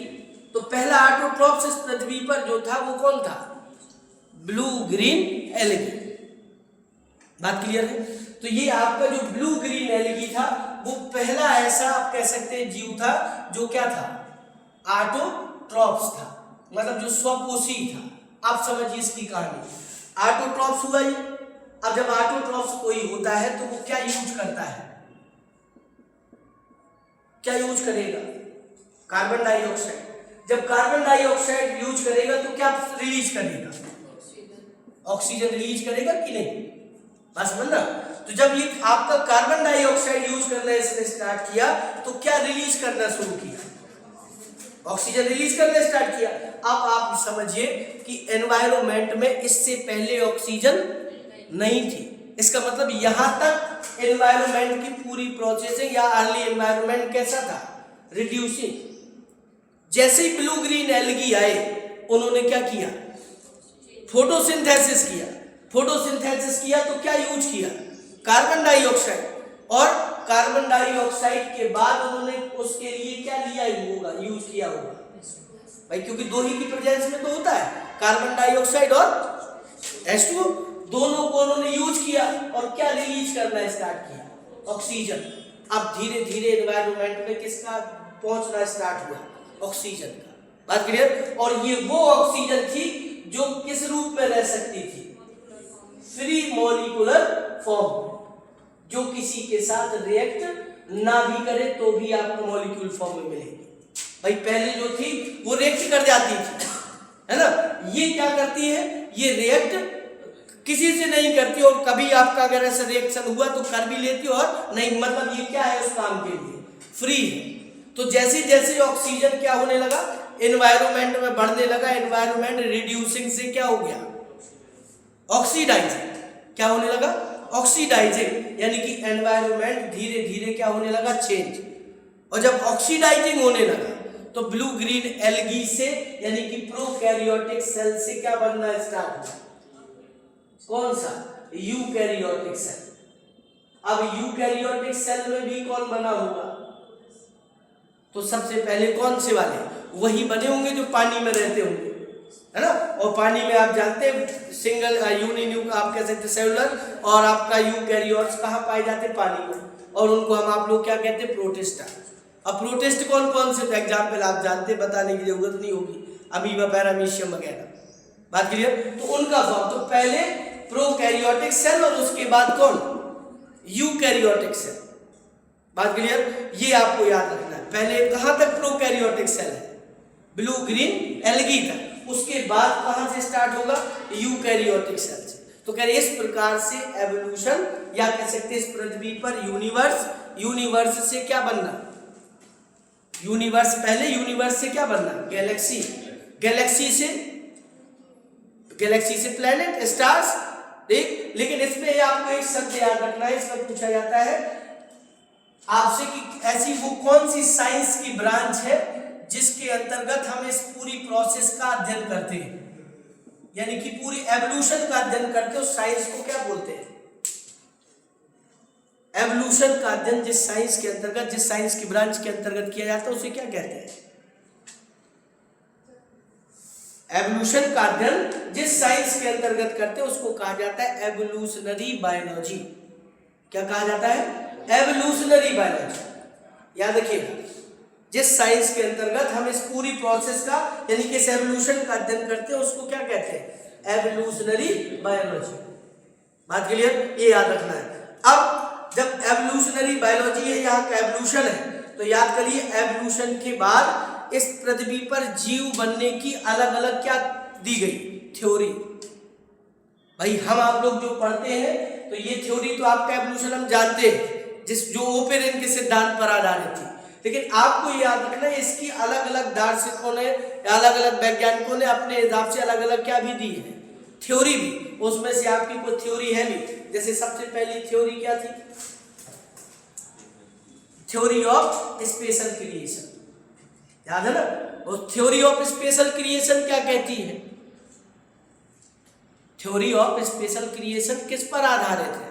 तो पहला ऑटोट्रॉप्स इस पृथ्वी पर जो था वो कौन था? Blue green algae. बात क्लियर है? तो ये आपका जो ब्लू ग्रीन एल्गी था वो पहला ऐसा आप कह सकते हैं जीव था जो क्या था? ऑटोट्रॉप्स था, मतलब जो स्वपोषी था। आप समझिए इसकी कहानी। ऑटोट्रॉप्स हुआ ये। अब जब ऑटोट्रॉप्स कोई होता है तो वो क्या यूज करता है? क्या यूज करेगा? Carbon dioxide. जब कार्बन डाइऑक्साइड यूज करेगा तो क्या रिलीज करेगा? ऑक्सीजन रिलीज करेगा कि नहीं? बस समझना। तो जब ये आपका कार्बन डाइऑक्साइड यूज करना इसने स्टार्ट किया तो क्या रिलीज करना शुरू किया? ऑक्सीजन रिलीज करना स्टार्ट किया। अब आप समझिए कि एनवायरनमेंट में इससे पहले ऑक्सीजन नहीं थी। इसका मतलब यहां तक एनवायरनमेंट की पूरी प्रोसेसिंग या अर्ली एनवायरनमेंट कैसा था? रिड्यूसिंग। जैसे ही ब्लू ग्रीन एल्गी आए उन्होंने क्या किया? फोटोसिंथेसिस किया। फोटोसिंथेसिस किया तो क्या यूज किया? Carbon dioxide. और कार्बन डाइऑक्साइड के बाद उन्होंने उसके लिए क्या लिया होगा? यूज किया होगा भाई, क्योंकि दो ही की प्रेजेंस में तो होता है, कार्बन डाइऑक्साइड और H2O। दोनों को उन्होंने यूज किया और क्या रिलीज करना स्टार्ट किया? ऑक्सीजन। अब धीरे धीरे एनवायरनमेंट में किसका पहुंचना स्टार्ट हुआ? ऑक्सीजन का। बात क्लियर? और ये वो ऑक्सीजन थी जो किस रूप में रह सकती थी? फ्री मॉलिक्यूलर फॉर्म, जो किसी के साथ रिएक्ट ना भी करे तो भी आपको मॉलिक्यूल फॉर्म में मिलेगी। भाई पहले जो थी वो रिएक्ट कर जाती थी, है ना। ये क्या करती है? ये रिएक्ट किसी से नहीं करती, और कभी आपका अगर ऐसा रिएक्शन हुआ तो कर भी लेती और नहीं, मतलब ये क्या है उस काम के लिए? फ्री है। तो जैसे जैसे ऑक्सीजन क्या होने लगा? एनवायरनमेंट में बढ़ने लगा। एनवायरनमेंट रिड्यूसिंग से क्या हो गया? ऑक्सीडाइजिंग। क्या होने लगा? ऑक्सीडाइजिंग, यानी कि एनवायरनमेंट धीरे धीरे क्या होने लगा? चेंज। और जब ऑक्सीडाइजिंग होने लगा तो ब्लू ग्रीन एल्गी से, यानी कि प्रोकैरियोटिक सेल से क्या बनना स्टार्ट हुआ? कौन सा? Eukaryotic cell. अब यूकैरियोटिक सेल में भी कौन बना होगा? तो सबसे पहले कौन से वाले? वही बने होंगे जो पानी में रहते होंगे, है ना। और पानी में आप जानते हैं सिंगल यूनिन्यूक आप कह सकते सेलुलर, और आपका यूकैरियोट्स कहाँ पाए जाते? पानी में। और उनको हम आप लोग क्या कहते हैं? प्रोटिस्टा। अब प्रोटिस्ट कौन कौन से? एग्जाम्पल आप जानते, बताने की जरूरत नहीं होगी, अमीबा, पैरामीशियम वगैरह। बात क्लियर? तो उनका फॉर्म, तो पहले प्रोकैरियोटिक सेल और उसके बाद कौन? Eukaryotic cell. बात क्लियर? ये आपको याद रखना है। पहले कहां तक प्रोकैरियोटिक सेल है? ब्लू ग्रीन एल्गी तक। उसके बाद कहां से स्टार्ट होगा? यूकैरियोटिक सेल से। तो कह रहे इस प्रकार से एवोल्यूशन, या कह सकते हैं इस पृथ्वी पर यूनिवर्स, यूनिवर्स से क्या बनना? यूनिवर्स, पहले यूनिवर्स से क्या बनना? गैलेक्सी। गैलेक्सी से प्लैनेट, स्टार्स। ठीक। लेकिन इसमें आपको एक शब्द याद रखना है, इसमें पूछा जाता है आपसे कि ऐसी वो कौन सी साइंस की ब्रांच है जिसके अंतर्गत हम इस पूरी प्रोसेस का अध्ययन करते हैं? यानी कि पूरी एवोल्यूशन का अध्ययन करते हो, साइंस को क्या बोलते हैं? एवोल्यूशन का अध्ययन जिस साइंस के अंतर्गत, जिस साइंस की ब्रांच के अंतर्गत किया जाता है उसे क्या कहते हैं? एवोल्यूशन का अध्ययन जिस साइंस के अंतर्गत करते हैं उसको कहा जाता है एवोल्यूशनरी बायोलॉजी। क्या कहा जाता है? Evolutionary biology. याद रखिएगा, जिस साइंस के अंतर्गत हम इस पूरी प्रोसेस का यानी कि इस एवोल्यूशन का अध्ययन करते हैं उसको क्या कहते हैं? Evolutionary biology. बात क्लियर? ये याद रखना है। अब जब एवोल्यूशनरी बायोलॉजी है, यहाँ का एवोल्यूशन है, तो याद करिए एवोल्यूशन के बाद इस पृथ्वी पर जीव बनने की अलग अलग क्या दी गई? थ्योरी। भाई हम आप लोग जो पढ़ते हैं तो ये थ्योरी तो आपका एवोल्यूशन हम जानते हैं, जिस जो ओपेरन के सिद्धांत पर आधारित थी, लेकिन आपको ये याद रखना है इसकी अलग अलग दार्शनिकों ने, अलग अलग वैज्ञानिकों ने अपने हिसाब से अलग अलग क्या भी दी है? थ्योरी भी। उसमें से आपकी कोई थ्योरी है भी, जैसे सबसे पहली थ्योरी क्या थी? Theory of special creation. याद है ना? और थ्योरी ऑफ स्पेशल क्रिएशन क्या कहती है? थ्योरी ऑफ स्पेशल क्रिएशन किस पर आधारित है?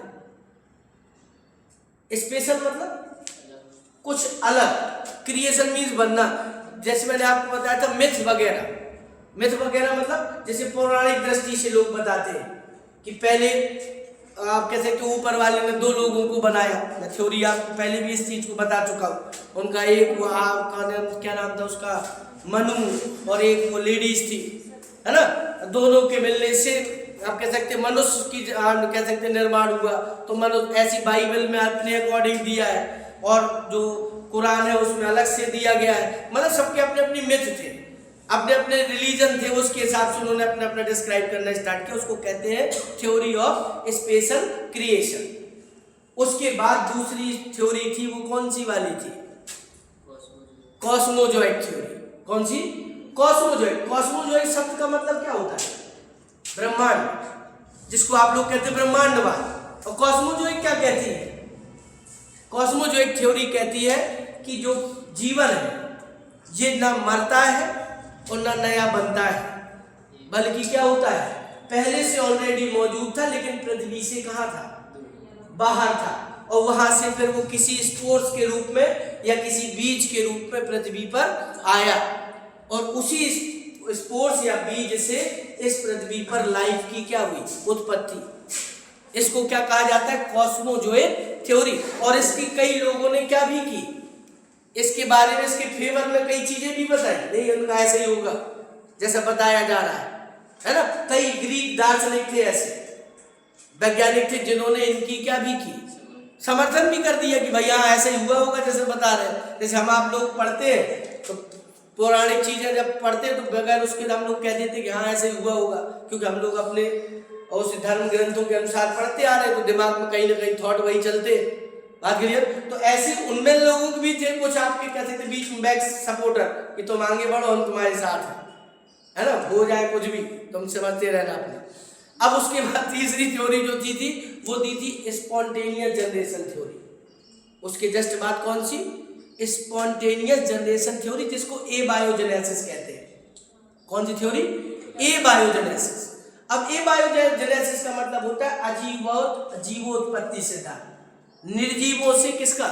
स्पेशल मतलब कुछ अलग, क्रिएशन मीन्स बनना। जैसे मैंने आपको बताया था मिथ वगैरह, मिथ वगैरह मतलब जैसे पौराणिक दृष्टि से लोग बताते हैं कि पहले आप कह सकते हो ऊपर वाले ने दो लोगों को बनाया। मैं थ्योरी आपको पहले भी इस चीज को बता चुका हूँ। उनका एक वो आपका नाम क्या नाम था उसका? मनु, और एक वो लेडीज थी, है ना? दोनों के मिलने से आप कह सकते मनुष्य की कह सकते निर्माण हुआ। तो मनुष्य ऐसी बाइबल में अपने अकॉर्डिंग दिया है और जो कुरान है उसमें अलग से दिया गया है। मतलब सबके अपने अपनी मिथ थे, अपने अपने रिलीजन थे, उसके हिसाब से उन्होंने अपना अपना डिस्क्राइब करना स्टार्ट किया। उसको कहते हैं थ्योरी ऑफ स्पेशल क्रिएशन। उसके बाद दूसरी थ्योरी थी, वो कौन सी वाली थी? Cosmozoic theory. कौन सी? कॉस्मोजॉइक। कॉस्मोजॉइक शब्द का मतलब क्या होता है? ब्रह्मांड, जिसको आप लोग कहते हैं ब्रह्मांडवाद। और कॉस्मोजॉइक क्या कहती है? कॉस्मोजॉइक थ्योरी कहती है कि जो जीवन है ये ना मरता है और ना नया बनता है, बल्कि क्या होता है? पहले से ऑलरेडी मौजूद था, लेकिन पृथ्वी से कहाँ था? बाहर था, और वहां से फिर वो किसी स्पोर्स के रूप में या किसी बीज के रूप में पृथ्वी पर आया, और उसी स्पोर्स या बीज से इस पृथ्वी पर लाइफ की क्या हुई? उत्पत्ति। इसको क्या कहा जाता है? Cosmozoic theory. और इसकी कई लोगों ने क्या भी की, इसके बारे में, इसके फेवर में कई चीजें भी बताई। नहीं उनका ऐसे ही होगा जैसा बताया जा रहा है ना? कई ग्रीक दार्शनिक थे, ऐसे वैज्ञानिक थे जिन्होंने इनकी क्या भी की? समर्थन भी कर दिया कि भाई यहाँ ऐसे ही हुआ होगा जैसे बता रहे हैं। जैसे हम आप लोग पढ़ते हैं तो पौराणिक चीजें जब पढ़ते हैं तो बगैर उसके हम लोग कह देते कि हाँ ऐसे ही हुआ होगा, क्योंकि हम लोग अपने उस धर्म ग्रंथों के अनुसार पढ़ते आ रहे हैं, तो दिमाग में कहीं ना कहीं थॉट वही चलते। बात क्लियर? तो ऐसे उनमें लोगों के भी थे कुछ आपके कह सकते बीच में बैक सपोर्टर कि तुम आगे बढ़ो, हम तुम्हारे साथ हैं, है ना? हो जाए कुछ भी तुम समझते रहना अपने। अब उसके बाद तीसरी थ्योरी जो थी वो दी थी स्पॉन्टेनियस जनरेशन थ्योरी। उसके जस्ट बाद कौन सी? स्पॉन्टेनियस जनरेशन थ्योरी, जिसको ए बायोजेनेसिस कहते हैं। कौन सी थ्योरी? ए बायोजेनेसिस। अब ए बायोजेनेसिस का मतलब होता है जीवोत्पत्ति सिद्धांत। निर्जीवों से किसका?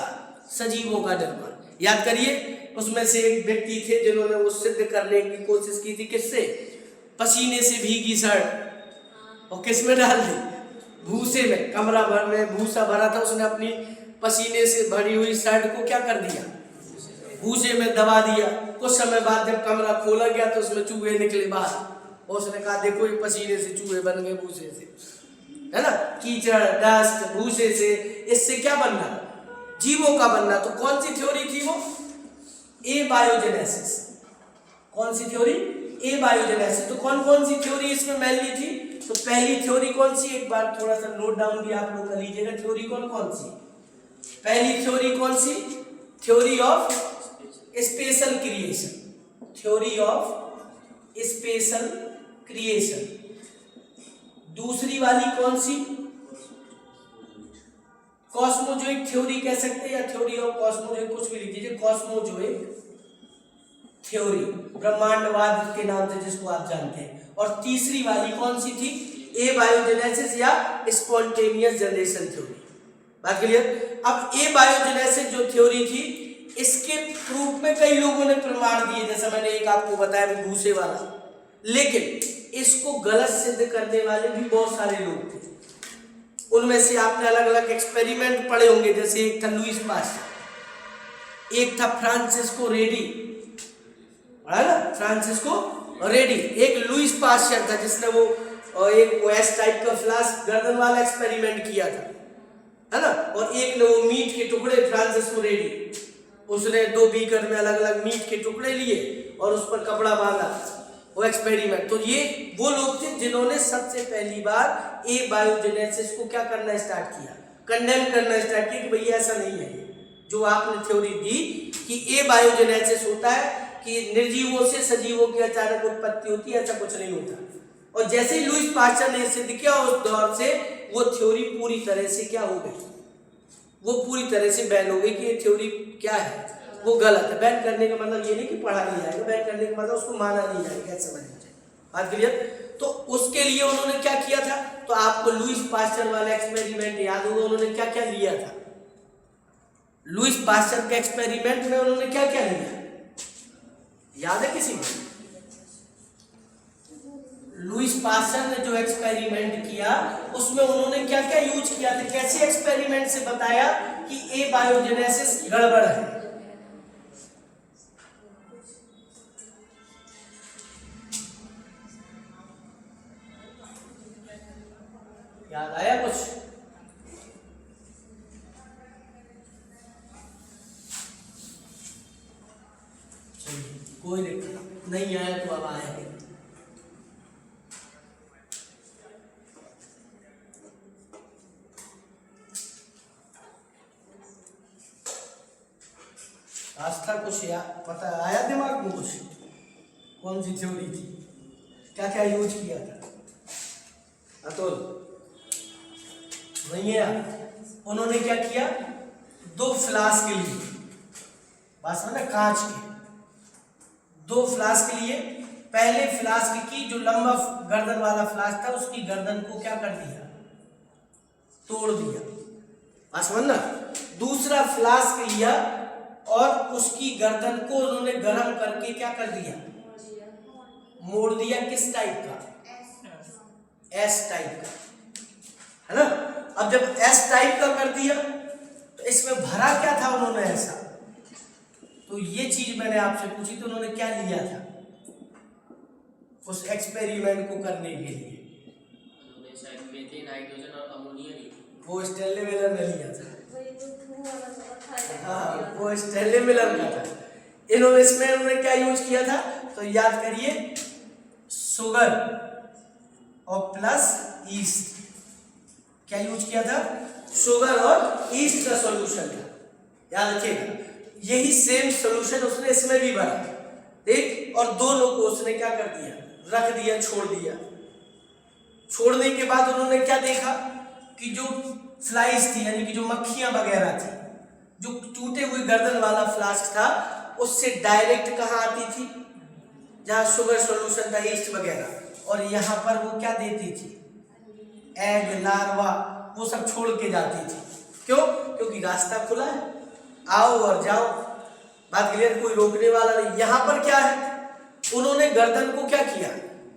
सजीवों का निर्माण। याद करिए, उसमें से एक व्यक्ति थे जिन्होंने वो सिद्ध करने की कोशिश की थी। किससे? पसीने से भीगी शर्ट और किस में डाल दी? भूसे में। कमरा भर में भूसा भरा था, उसने अपनी पसीने से भरी हुई शर्ट को क्या कर दिया? भूसे में दबा दिया। कुछ समय बाद जब कमरा खोला गया तो उसमें चूहे निकले बाहर, और उसने कहा देखो ये पसीने से चूहे बन गए भूसे से, है ना? कीचड़, डस्ट, भूसे से, इससे क्या बनना? जीवों का बनना। तो कौन सी थ्योरी थी वो? ए बायोजेनेसिस। कौन सी थ्योरी? ए बायोजेनेसिस। तो कौन कौन सी थ्योरी इसमें मेनली थी? तो पहली थ्योरी कौन सी? एक बार थोड़ा सा नोट डाउन भी आप लोग कर लीजिएगा। थ्योरी कौन कौन सी? पहली थ्योरी कौन सी? Theory of special creation. Theory of special creation. दूसरी वाली कौन सी? कॉस्मोजॉइक थ्योरी कह सकते हैं, या थ्योरी ऑफ कॉस्मोजॉइक, कुछ भी लिख दीजिए। कॉस्मोजॉइक थ्योरी, ब्रह्मांडवाद के नाम से जिसको आप जानते हैं। और तीसरी वाली कौन सी थी? एबायोजेनेसिस या स्पॉन्टेनियस जनरेशन थ्योरी। बात क्लियर? अब एबायोजेनेसिस जो थ्योरी थी, इसके प्रूफ में कई लोगों ने प्रमाण दिए, जैसा मैंने एक आपको बताया भूसे वाला, लेकिन इसको गलत सिद्ध करने वाले भी बहुत सारे लोग थे। उनमें से आपने अलग अलग एक्सपेरिमेंट पढ़े होंगे, जैसे एक था लुईस पास्चर, एक था फ्रांसिस्को रेडी, पढ़ा ना फ्रांसिस्को रेडी। एक लुईस पास्चर था जिसने वो एक ओएस टाइप का फ्लास्क गर्दन वाला एक्सपेरिमेंट किया था, है ना। और एक ने वो मीट के टुकड़े, फ्रांसिस्को रेडी, उसने 2 बीकर में अलग अलग मीट के टुकड़े लिए और उस पर कपड़ा बांधा, वो एक्सपेरिमेंट। तो ये वो लोग थे जिन्होंने सबसे पहली बार एबायोजेनेसिस को क्या करना स्टार्ट किया, कंडेम करना स्टार्ट किया कि भैया ऐसा नहीं है जो आपने थ्योरी दी कि एबायोजेनेसिस होता है कि निर्जीवों से सजीवों की अचानक उत्पत्ति होती है, ऐसा कुछ नहीं होता। और जैसे ही लुईस पास्चर ने सिद्ध किया, उस दौर से वो थ्योरी पूरी तरह से क्या हो गई, वो पूरी तरह से बैन हो गई कि ये थ्योरी क्या है, वो गलत है। बैन करने का मतलब ये नहीं कि पढ़ा नहीं जाएगा, बैन करने का मतलब उसको माना नहीं जाएगा, समझ लीजिए। बात क्लियर? तो उसके लिए उन्होंने क्या किया था, तो आपको लुईस पास्चर वाला एक्सपेरिमेंट याद होगा, उन्होंने क्या क्या लिया था। लुईस पास्चर के एक्सपेरिमेंट में उन्होंने क्या क्या लिया, याद है किसी को? लुईस पास्चर ने जो एक्सपेरिमेंट किया उसमें उन्होंने क्या क्या यूज किया था, कैसे एक्सपेरिमेंट से बताया कि एबायोजेनेसिस गड़बड़ है। याद आया कुछ? कोई नहीं आया तो अब आएंगे। आस्था कुछ या पता आया दिमाग में कुछ, कौन सी थ्योरी थी, क्या क्या यूज किया था? अतुल नहीं है। उन्होंने क्या किया, 2 फ्लास्क के लिए, बात समझ ना, कांच के 2 फ्लास्क लिए। पहले फ्लास्क की जो लंबा गर्दन वाला फ्लास्क था, उसकी गर्दन को क्या कर दिया, तोड़ दिया, बात समझ ना। दूसरा फ्लास्क लिया और उसकी गर्दन को उन्होंने गर्म करके क्या कर दिया, मोड़ दिया। किस टाइप का, एस टाइप का, है ना। अब जब एस टाइप का कर दिया तो इसमें भरा क्या था उन्होंने ऐसा, तो ये चीज मैंने आपसे पूछी, तो उन्होंने क्या लिया था उस एक्सपेरिमेंट को करने के लिए? शायद मीथेन, हाइड्रोजन और अमोनिया ली। वो स्टेनले मिलर ने लिया था। हाँ, वो स्टेनले मिलर का था। इन्होंने इसमें उन्होंने क्या यूज किया था, तो याद करिए, शुगर और प्लस ईस्ट। क्या यूज किया था, शुगर और ईस्ट का सॉल्यूशन था, याद रखिएगा। यही सेम सॉल्यूशन उसने इसमें भी भरा, ठीक। और दोनों को उसने क्या कर दिया, रख दिया, छोड़ दिया। छोड़ने के बाद उन्होंने क्या देखा कि जो फ्लाइज थी, यानी कि जो मक्खियां वगैरह थी, जो टूटे हुए गर्दन वाला फ्लास्क था, उससे डायरेक्ट कहाँ आती थी, जहां शुगर सॉल्यूशन था, ईस्ट वगैरह, और यहाँ पर वो क्या देती थी, एग, लार्वा, वो सब छोड़ के जाती थी। क्यों? क्योंकि रास्ता खुला है, आओ और जाओ, बात क्लियर, कोई रोकने वाला नहीं। यहाँ पर क्या है, उन्होंने गर्दन को क्या किया,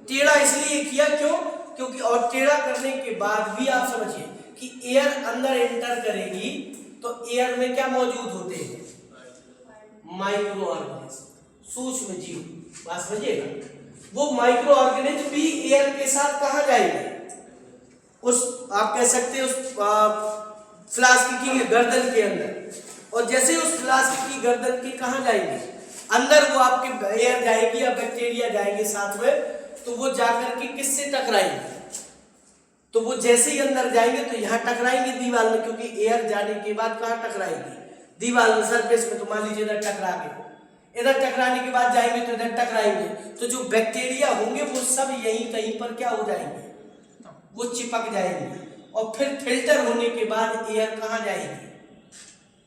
टेढ़ा इसलिए किया, क्यों? क्योंकि और टेढ़ा करने के बाद भी आप समझिए कि एयर अंदर एंटर करेगी तो एयर में क्या मौजूद होते हैं, माइक्रो ऑर्गेनिज्म, सूक्ष्म जीव, बात समझिएगा। वो माइक्रो ऑर्गेनिज्म भी एयर के साथ कहाँ जाएंगे, उस आप कह सकते हैं उस फ्लास्क की गर्दन के अंदर। और जैसे उस फ्लास्क की गर्दन के कहाँ जाएंगे, अंदर, वो आपके एयर जाएगी या बैक्टीरिया जाएंगे साथ में, तो वो जाकर के किससे टकराएंगे, तो वो जैसे ही अंदर जाएंगे तो यहाँ टकराएंगे दीवार में, क्योंकि एयर जाने के बाद कहाँ टकराएगी, दीवार में, सरफेस में। तो मान लीजिए इधर टकरा गए, इधर टकराने के बाद जाएंगे तो इधर टकराएंगे, तो जो बैक्टीरिया होंगे वो सब यहीं कहीं पर क्या हो जाएंगे, वो चिपक जाएंगे। और फिर फिल्टर होने के बाद एयर कहाँ जाएगी,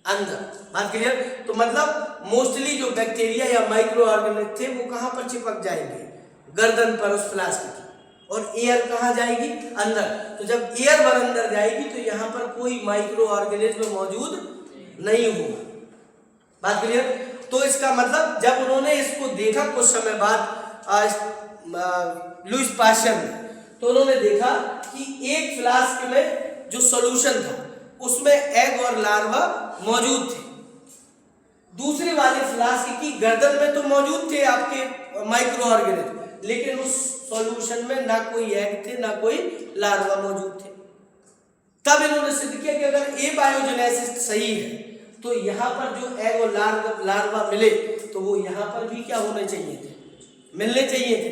अंदर। बात क्लियर? तो मतलब मोस्टली जो बैक्टीरिया या माइक्रो ऑर्गेनिज्म थे वो कहाँ पर चिपक जाएंगे? गर्दन पर उस फ्लास्क की। और एयर कहाँ जाएगी? अंदर। तो जब एयर बर अंदर जाएगी तो यहाँ पर कोई माइक्रो ऑर्गेनिज्म मौजूद नहीं होगा। बात क्लियर? तो इसका मतलब जब उन्होंने इसको देखा कुछ समय बाद लुईस पाश्चर ने, तो उन्होंने देखा कि एक फ्लास्क में जो सॉल्यूशन था उसमें एग और लार्वा मौजूद थे, दूसरे वाले फ्लास्क की गर्दन में तो मौजूद थे आपके माइक्रो ऑर्गेनिज्म, लेकिन उस सॉल्यूशन में ना कोई एग थे ना कोई लार्वा मौजूद थे। तब इन्होंने सिद्ध किया कि अगर ए बायोजेनेसिस सही है तो यहाँ पर जो एग और लार्वा मिले तो वो यहाँ पर भी क्या होने चाहिए थे? मिलने चाहिए थे।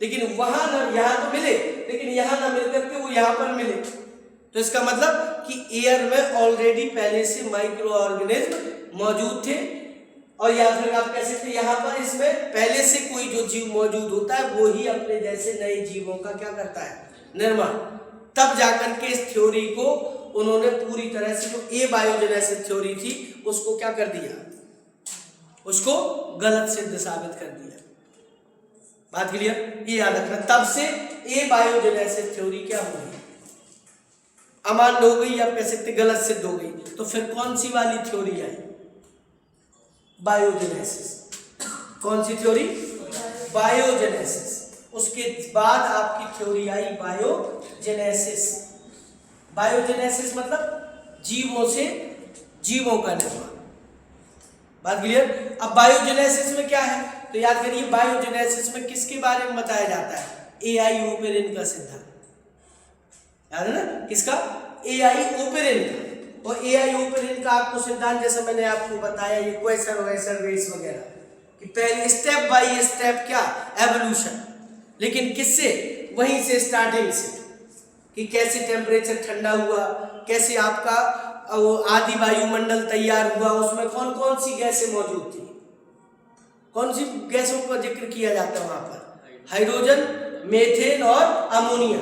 लेकिन वहां ना, यहाँ तो मिले लेकिन यहाँ ना मिलकर के वो यहाँ पर मिले। तो इसका मतलब कि एयर में ऑलरेडी पहले से माइक्रो ऑर्गेनिज्म मौजूद थे, और या फिर आप कह सकते यहाँ पर इसमें पहले से कोई जो जीव मौजूद होता है वो ही अपने जैसे नए जीवों का क्या करता है? निर्माण। तब जाकर के इस थ्योरी को उन्होंने पूरी तरह से जो ए बायोजेनेसिस थ्योरी थी उसको क्या कर दिया? उसको गलत सिद्ध साबित कर दिया। बात क्लियर? ये याद रखना। तब से ए बायोजेनेसिस थ्योरी क्या हो गई? अमान्य हो गई, या कह सकते गलत सिद्ध हो गई। तो फिर कौन सी वाली थ्योरी आई? बायोजेनेसिस। कौन सी थ्योरी? बायोजेनेसिस। उसके बाद आपकी थ्योरी आई बायोजेनेसिस। बायोजेनेसिस मतलब जीवों से जीवों का निर्माण। बात क्लियर? अब बायोजेनेसिस में क्या है तो याद करिए, बायोजेनेसिस में किसके बारे में बताया जाता है? एआई ओपेरिन का सिद्धांत। याद है ना? किसका? एआई ओपेरिन का। और एआई ओपेरिन का आपको सिद्धांत जैसे मैंने आपको बताया, ये क्वेश्चन वैसन रेस वगैरह, कि पहले स्टेप बाय स्टेप क्या? एवोल्यूशन। लेकिन किससे? वहीं से, स्टार्टिंग से, कि कैसे टेम्परेचर ठंडा हुआ, कैसे आपका आदि वायुमंडल तैयार हुआ, उसमें कौन कौन सी गैसें मौजूद थी, कौन सी गैसों का जिक्र किया जाता है वहां पर? हाइड्रोजन, मीथेन और अमोनिया।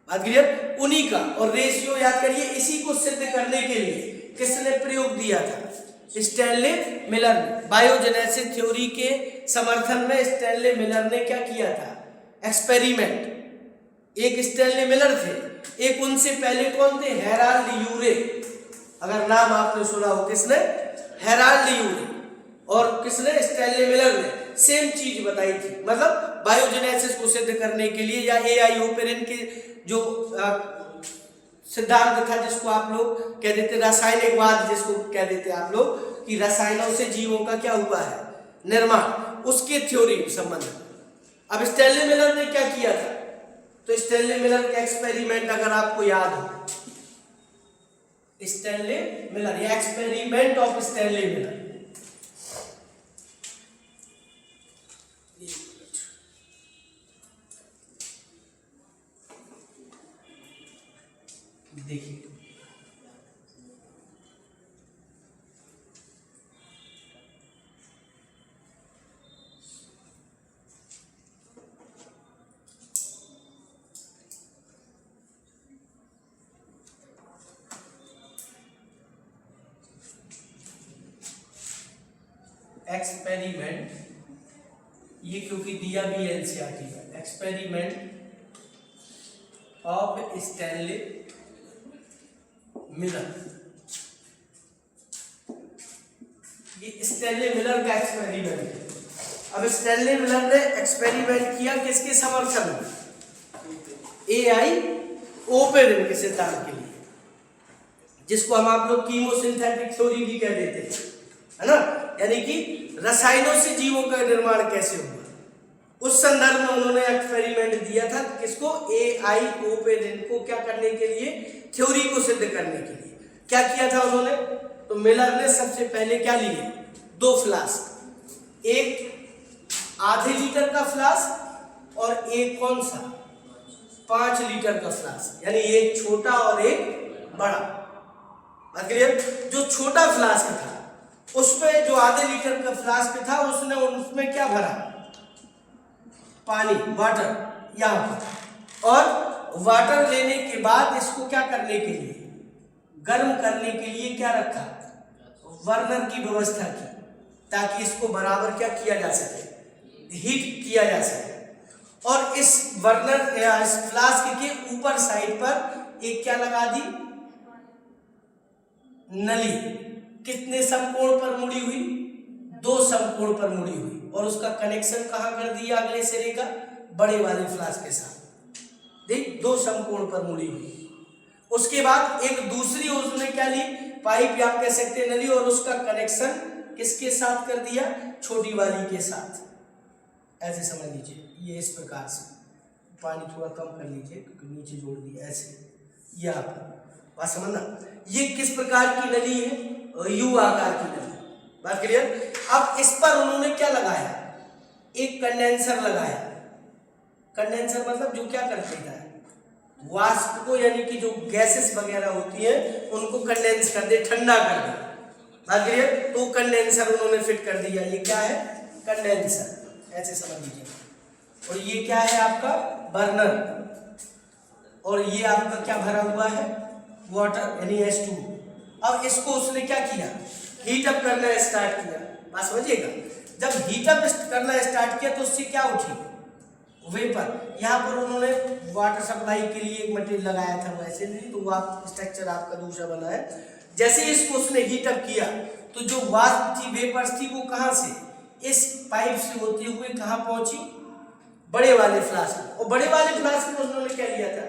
बात क्लियर? उन्हीं का। और रेशियो याद करिए, इसी को सिद्ध करने के लिए किसने प्रयोग दिया था? स्टैनले मिलर ने। बायोजेनेसिस थ्योरी के समर्थन में स्टैनले मिलर ने क्या किया था? एक्सपेरिमेंट। एक स्टैनले मिलर थे, एक उनसे पहले कौन थे? हेराल्ड यूरे। अगर नाम आपने सुना हो, किसने? हेराल्ड यूरे। और किसने? स्टैनले मिलर ने। सेम चीज बताई थी। मतलब बायोजेनेसिस को सिद्ध करने के लिए, या एआई ओपेरिन के जो सिद्धांत था जिसको आप लोग कह देते रासायनिकवाद, जिसको कह देते आप लोग कि रसायनों से जीवों का क्या हुआ है? निर्माण, उसके थ्योरी संबंध। अब स्टैनले मिलर ने क्या किया था? तो स्टैनले मिलर का एक्सपेरिमेंट अगर आपको याद हो, स्टैनले मिलर, या एक्सपेरिमेंट ऑफ स्टैनले मिलर। देखिए, एक्सपेरिमेंट, ये क्योंकि दिया भी एनसीईआरटी का, एक्सपेरिमेंट ऑफ स्टैनले मिलर। ये स्टैनले मिलर का एक्सपेरिमेंट है। अब स्टैनले मिलर ने एक्सपेरिमेंट किया किसके समर्थन में? एआई ओपेरिन के सिद्धांत के लिए, जिसको हम आप लोग कीमोसिंथेटिक थ्योरी भी कह देते हैं, है ना? यानी कि रसायनों से जीवों का निर्माण कैसे हुआ, उस संदर्भ में उन्होंने एक्सपेरिमेंट दिया था। किसको? एआई ओपेरिन को क्या करने के लिए? थ्योरी को सिद्ध करने के लिए। क्या किया था उन्होंने? तो मिलर ने सबसे पहले क्या लिए? 2 फ्लास्क, एक आधे लीटर का फ्लास्क और एक कौन सा? 5 लीटर का फ्लास्क, यानी एक छोटा और एक बड़ा। बात क्लियर? जो छोटा फ्लास्क था उसमें, जो आधे लीटर का फ्लास्क था उसने उसमें क्या भरा? पानी, वाटर, यहां पर। और वाटर लेने के बाद इसको क्या करने के लिए? गर्म करने के लिए क्या रखा? बर्नर की व्यवस्था की ताकि इसको बराबर क्या किया जा सके, हीट किया जा सके। और इस बर्नर इस फ्लास्क के ऊपर साइड पर एक क्या लगा दी, नली। कितने समकोण पर मुड़ी हुई, 2 समकोण पर मुड़ी हुई। और उसका कनेक्शन कहाँ कर दिया, अगले सिरे का बड़े वाले फ्लास्क के साथ। देख 2 समकोण पर मुड़ी हुई। उसके बाद एक दूसरी उसने क्या ली, पाइप या आप कह सकते हैं नली, और उसका कनेक्शन किसके साथ कर दिया, छोटी वाली के साथ। ऐसे समझ लीजिए, ये इस प्रकार से। पानी थोड़ा कम कर लीजिए क्योंकि नीचे जोड़ दिया ऐसे। ये आप बात समझना, ये किस प्रकार की नली है, यू आकार की नली। बात क्लियर। अब इस पर उन्होंने क्या लगाया, एक कंडेंसर लगाया। कंडेंसर मतलब जो क्या कर देता है, वाष्प को, यानी कि जो गैसेस वगैरह होती है उनको कंडेंस कर दे, ठंडा कर दे। बात क्लियर। तो कंडेंसर उन्होंने फिट कर दिया। ये क्या है, कंडेंसर, ऐसे समझ लीजिए। और ये क्या है आपका बर्नर, और ये आपका क्या भरा हुआ है, वाटर यानी H2। अब इसको उसने क्या किया, हीट अप करना स्टार्ट किया। बात समझिएगा। जब हीट अप करना स्टार्ट किया तो उससे क्या उठी, वेपर। यहाँ पर उन्होंने वाटर सप्लाई के लिए एक मटेरियल लगाया था, वैसे नहीं तो वो स्ट्रक्चर आपका दूसरा बना है। जैसे इसको उसने हीट अप किया तो जो वाष्प थी, वेपर्स थी, वो कहाँ से, इस पाइप से होते हुए कहाँ पहुंची, बड़े वाले फ्लास्क। और बड़े वाले फ्लास्क में उन्होंने क्या लिया था,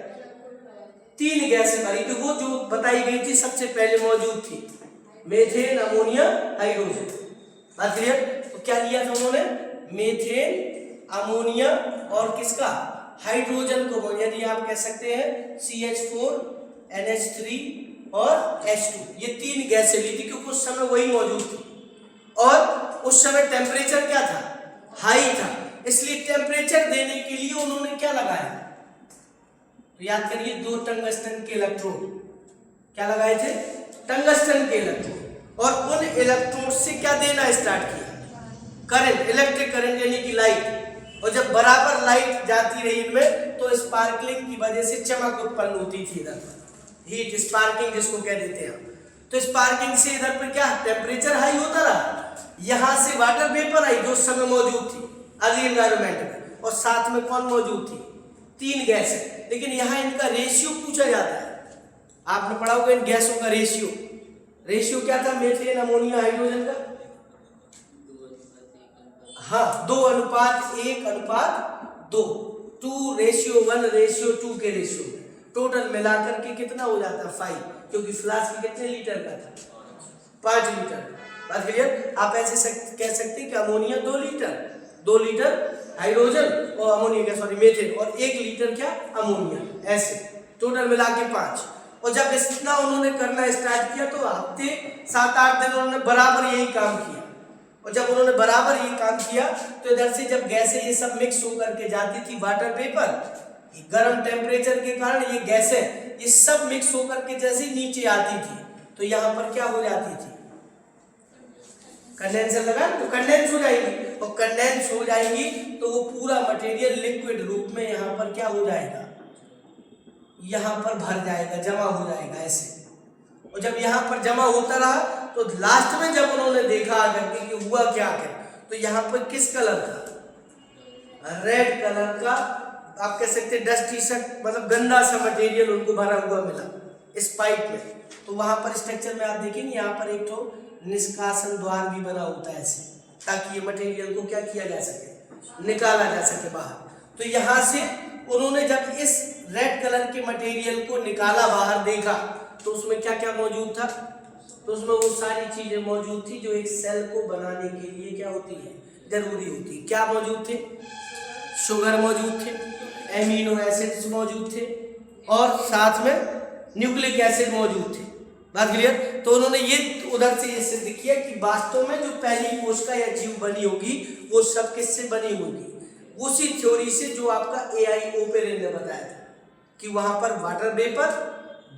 3 गैसें भरी थी। वो जो बताई गई थी सबसे पहले मौजूद थी, मीथेन, अमोनिया, हाइड्रोजन। बात क्लियर। तो क्या लिया था उन्होंने, मीथेन, अमोनिया और किसका, हाइड्रोजन को, यदि आप कह सकते हैं CH4, NH3 और H2। ये 3 गैसें ली थी क्योंकि उस समय वही मौजूद थी। और उस समय टेम्परेचर क्या था, हाई था, इसलिए टेम्परेचर देने के लिए उन्होंने क्या लगाया, तो याद करिए 2 टंगस्टन के इलेक्ट्रोड। क्या लगाए थे, टंगस्टन के इलेक्ट्रोड। और उन इलेक्ट्रोड से क्या देना स्टार्ट किया, करंट, इलेक्ट्रिक करंट यानी कि लाइट। और जब बराबर लाइट जाती रही इनमें तो स्पार्कलिंग की वजह से चमक उत्पन्न होती थी इधर, हीट स्पार्किंग जिसको कह देते हैं। तो स्पार्किंग से इधर पर क्या, टेम्परेचर हाई होता रहा। यहां से वाटर वेपर आई जो उस समय मौजूद थी अर्ली एनवायरमेंट में, और साथ में कौन मौजूद थी, 3 गैस है। लेकिन यहाँ इनका रेशियो पूछा जाता है, आपने पढ़ा होगा इन गैसों का रेशियो। रेशियो क्या था, मीथेन, अमोनिया, हाइड्रोजन का, हाँ 2:1:2, 2:1:2 के रेशियो में। टोटल मिलाकर के कितना हो जाता है, 5, क्योंकि फ्लास्क कितने लीटर का था, 5 लीटर। बात क्लियर। आप ऐसे कह सकते हैं कि अमोनिया 2 लीटर, 2 लीटर हाइड्रोजन और अमोनिया क्या, सॉरी मीथेन, और 1 लीटर क्या, अमोनिया। ऐसे टोटल मिला के 5। और जब इतना उन्होंने करना स्टार्ट किया तो हफ्ते 7-8 दिन उन्होंने बराबर यही काम किया। और जब उन्होंने बराबर ये काम किया तो इधर से जब गैसें ये सब मिक्स होकर के जाती थी वाटर पेपर, गर्म टेम्परेचर के कारण ये गैसें ये सब मिक्स होकर के जैसे नीचे आती थी तो यहाँ पर क्या हो जाती थी, कंडेंसर लगा तो कंडेंस हो जाएगी। और कंडेंस हो जाएगी तो वो पूरा मटेरियल लिक्विड रूप में यहाँ पर क्या हो जाएगा, यहाँ पर भर जाएगा, जमा हो जाएगा ऐसे। और जब यहाँ पर जमा होता रहा तो लास्ट में जब उन्होंने देखा आकर के कि हुआ क्या है, तो यहाँ पर किस कलर का, रेड कलर का, आप कह सकते हैं डस्ट टी-शर्ट, मतलब गंदा सा मटेरियल उनको भरा हुआ मिला इस पाइप में। तो वहां पर स्ट्रक्चर में आप देखेंगे यहाँ पर एक तो निष्कासन द्वार भी बना होता है ऐसे, ताकि ये मटेरियल को क्या किया जा सके, निकाला जा सके बाहर। तो यहाँ से उन्होंने जब इस रेड कलर के मटेरियल को निकाला, बाहर देखा, तो उसमें क्या क्या मौजूद था, तो उसमें वो सारी चीजें मौजूद थी जो एक सेल को बनाने के लिए क्या होती है, जरूरी होती है। क्या मौजूद थे, शुगर मौजूद थे, एमिनो एसिड्स मौजूद थे, और साथ में न्यूक्लिक एसिड मौजूद थे। बात क्लियर। तो उन्होंने ये उधर से ये सिद्ध किया कि वास्तव में जो पहली कोशिका या जीव बनी होगी वो सब किससे बनी होगी, उसी थ्योरी से जो आपका AI ओपेरेन ने बताया था कि वहां पर वाटर वेपर,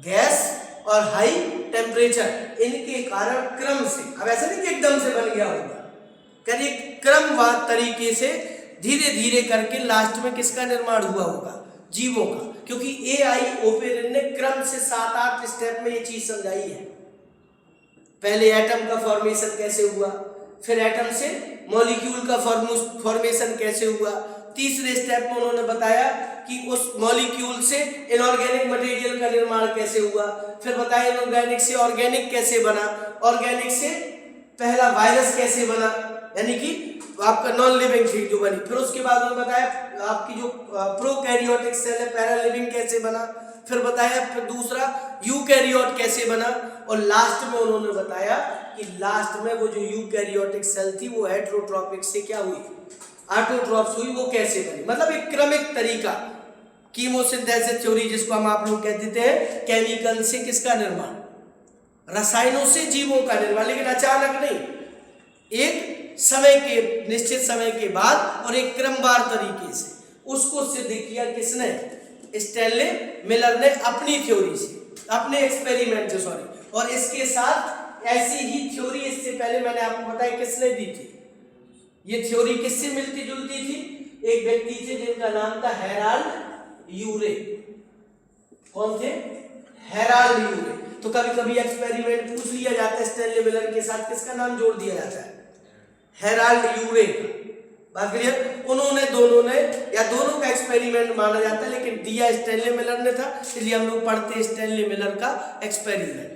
गैस और हाई टेम्परेचर, इनके कारण क्रम से, अब ऐसा नहीं कि एकदम से बन गया होगा, करिए क्रमवार तरीके से धीरे धीरे करके लास्ट में किसका निर्माण हुआ होगा, जीवों का। क्योंकि AI ओपेरेन ने क्रम से 7-8 स्टेप में ये चीज समझाई है। पहले एटम का फॉर्मेशन कैसे हुआ, फिर एटम से मॉलिक्यूल का फॉर्मेशन कैसे हुआ, तीसरे स्टेप में उन्होंने बताया कि उस मॉलिक्यूल से इनऑर्गेनिक मटेरियल का निर्माण कैसे हुआ, फिर बताया इनऑर्गेनिक से ऑर्गेनिक कैसे बना, ऑर्गेनिक से पहला वायरस कैसे बना, यानी कि आपका नॉन लिविंग थिंग जो बनी, फिर उसके बाद उन्होंने बताया आपकी जो प्रोकैरियोटिक सेल है पैरा लिविंग कैसे बना, फिर बताया फिर दूसरा यूकैरियोट कैसे बना, और लास्ट में उन्होंने बताया कि लास्ट में वो जो यूकैरियोटिक सेल थी वो हेटेरोट्रॉपिक से क्या हुई, ऑटोट्रॉप्स हुई, वो कैसे बनी। मतलब एक क्रमिक तरीका, कीमोसिंथेसिस थ्योरी जिसको हम आप लोग कहते थे, केमिकल से किसका निर्माण, रसायनों से जीवों का निर्माण, लेकिन अचानक नहीं, एक समय के निश्चित समय के बाद और एक क्रमवार तरीके से उसको सिद्ध किया किसने, स्टैनले मिलर ने अपनी थ्योरी से, अपने एक्सपेरिमेंट से, सॉरी। और इसके साथ ऐसी ही थ्योरी इससे पहले मैंने आपको बताया किसने दी थी, ये थ्योरी किससे मिलती जुलती थी, एक व्यक्ति थे जिनका नाम था हेराल्ड यूरे। कौन थे, हेराल्ड यूरे। तो कभी कभी एक्सपेरिमेंट पूछ लिया जाता है स्टैनले मिलर के साथ किसका नाम जोड़ दिया जाता है, हेराल्ड यूरे। बात क्लियर, उन्होंने दोनों ने या दोनों का एक्सपेरिमेंट माना जाता है, लेकिन दिया स्टैनले मिलर ने था, इसलिए हम लोग पढ़ते हैं स्टैनले मिलर का एक्सपेरिमेंट।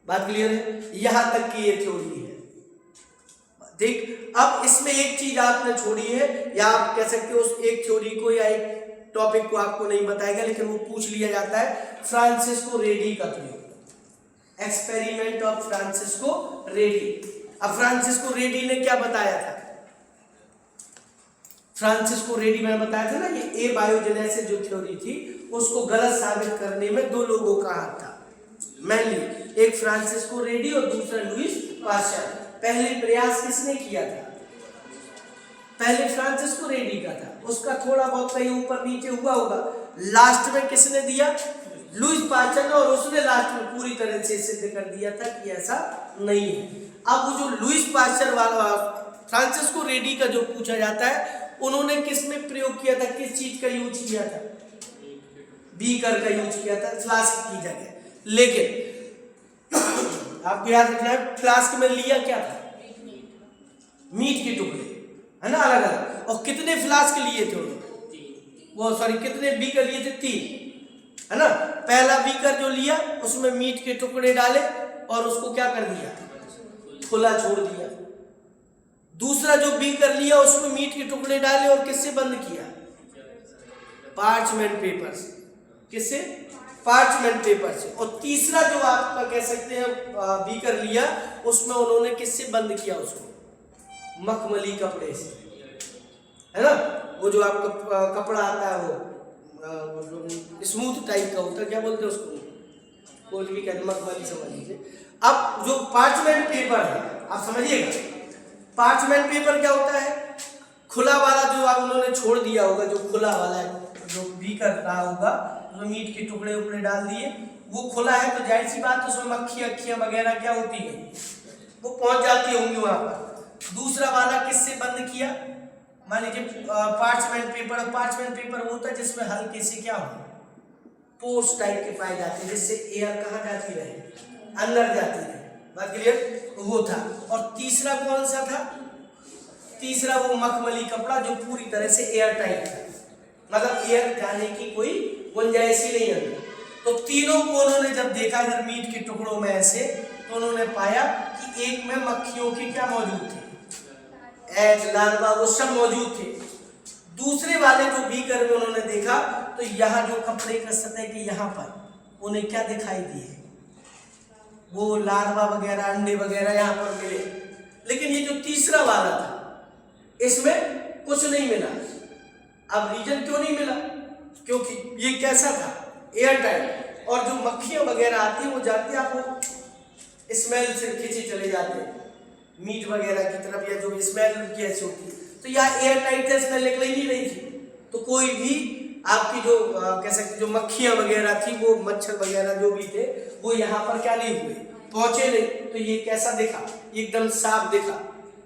बात क्लियर है, यहां तक की ये थ्योरी है। देख, अब इसमें एक चीज आपने छोड़ी है, या आप कह सकते हो उस एक थ्योरी को या एक टॉपिक को आपको नहीं बताएगा, लेकिन वो पूछ लिया जाता है, फ्रांसिस्को रेडी का प्रयोग, एक्सपेरिमेंट ऑफ फ्रांसिस्को रेडी। अब फ्रांसिस्को रेडी ने क्या बताया था, फ्रांसिस्को रेडी मैंने बताया था ना, ये एबायोजेनेसिस जो थ्योरी थी उसको गलत साबित करने में दो लोगों का हाथ था मेनली, एक फ्रांसिस्को रेडी और दूसरा लुईस पाश्चर। पहले प्रयास किसने किया था, पहले फ्रांसिस्को रेडी का था, उसका थोड़ा बहुत कहीं ऊपर नीचे हुआ होगा, लास्ट में किसने दिया, लुईस पाश्चर ने, और उसने लास्ट में पूरी तरह से सिद्ध कर दिया था कि ऐसा नहीं है। अब वो जो लुईस पाश्चर वाला फ्रांसिस्को रेडी का जो पूछा जाता है, उन्होंने किस में प्रयोग किया था, किस चीज का यूज किया था, बीकर का यूज किया था फ्लास्क की जगह। लेकिन आपको याद रखना है फ्लास्क में लिया क्या था, मीट के टुकड़े, है ना, अलग अलग। और कितने फ्लास्क लिए थे उन्होंने, वो सॉरी कितने बीकर लिए थे, 3, है ना। पहला बीकर जो लिया उसमें मीट के टुकड़े डाले और उसको क्या कर दिया, खुला छोड़ दिया। दूसरा जो बीकर लिया उसमें मीट के टुकड़े डाले और किससे बंद किया, पार्चमेंट पेपर से, किससे, पार्चमेंट पेपर से। और तीसरा जो आपका कह सकते हैं बीकर लिया, उसमें उन्होंने किससे बंद किया, उसको मखमली कपड़े से, है ना, वो जो आपका कपड़ा आता है वो स्मूथ टाइप का होता है, क्या बोलते हैं उसको, कोई भी कहते, मखमली समझ लीजिए। अब जो पार्चमेंट पेपर है, आप समझिएगा, पार्चमेंट पेपर क्या होता है, खुला वाला जो आप उन्होंने छोड़ दिया होगा, जो खुला वाला है, जो बीकर रहा होगा, उसमें मीट के टुकड़े उपड़े डाल दिए, वो खुला है, तो जाहिर सी बात उसमें मक्खी अक्खियां वगैरह क्या होती है, वो पहुंच जाती होंगी वहां पर। दूसरा वाला किससे बंद किया, मान लीजिए पार्चमेंट पेपर, और पार्चमेंट पेपर होता है जिसमें हल्के से क्या हो, पोर्स टाइप के पाए जाते हैं, जिससे एयर कहाँ जाती रहे, अंदर जाती रहे। बात क्लियर, वो था। और तीसरा कौन सा था, तीसरा वो मखमली कपड़ा जो पूरी तरह से एयर टाइट था, मतलब एयर जाने की कोई गुंजाइश ही नहीं है। तो तीनों को उन्होंने जब देखा इधर मीट के टुकड़ों में ऐसे, तो उन्होंने पाया कि एक में मक्खियों की क्या मौजूद थे, एग, लार्वा, वो सब मौजूद थे। दूसरे वाले जो बीकर में उन्होंने देखा, तो यहाँ जो कपड़े का सतह के यहाँ पर उन्हें क्या दिखाई दिए, वो लार्वा वगैरह, अंडे वगैरह यहाँ पर मिले। लेकिन ये जो तीसरा वाला था, इसमें कुछ नहीं मिला। अब रीजन क्यों नहीं मिला, क्योंकि ये कैसा था, एयर टाइट, और जो मक्खियां वगैरह आती है वो जाती है, आपको स्मेल से खींचे चले जाते हैं मीट वगैरह की तरफ, या जो स्मेल की ऐसी होती है। तो यहाँ एयर टाइट है, स्मेल निकल ही नहीं रही थी, तो कोई भी आपकी जो कह सकते जो मक्खियां वगैरह थी, वो मच्छर वगैरह जो भी थे, वो यहाँ पर क्या नहीं हुए, पहुंचे नहीं। तो ये कैसा दिखा, एकदम साफ दिखा।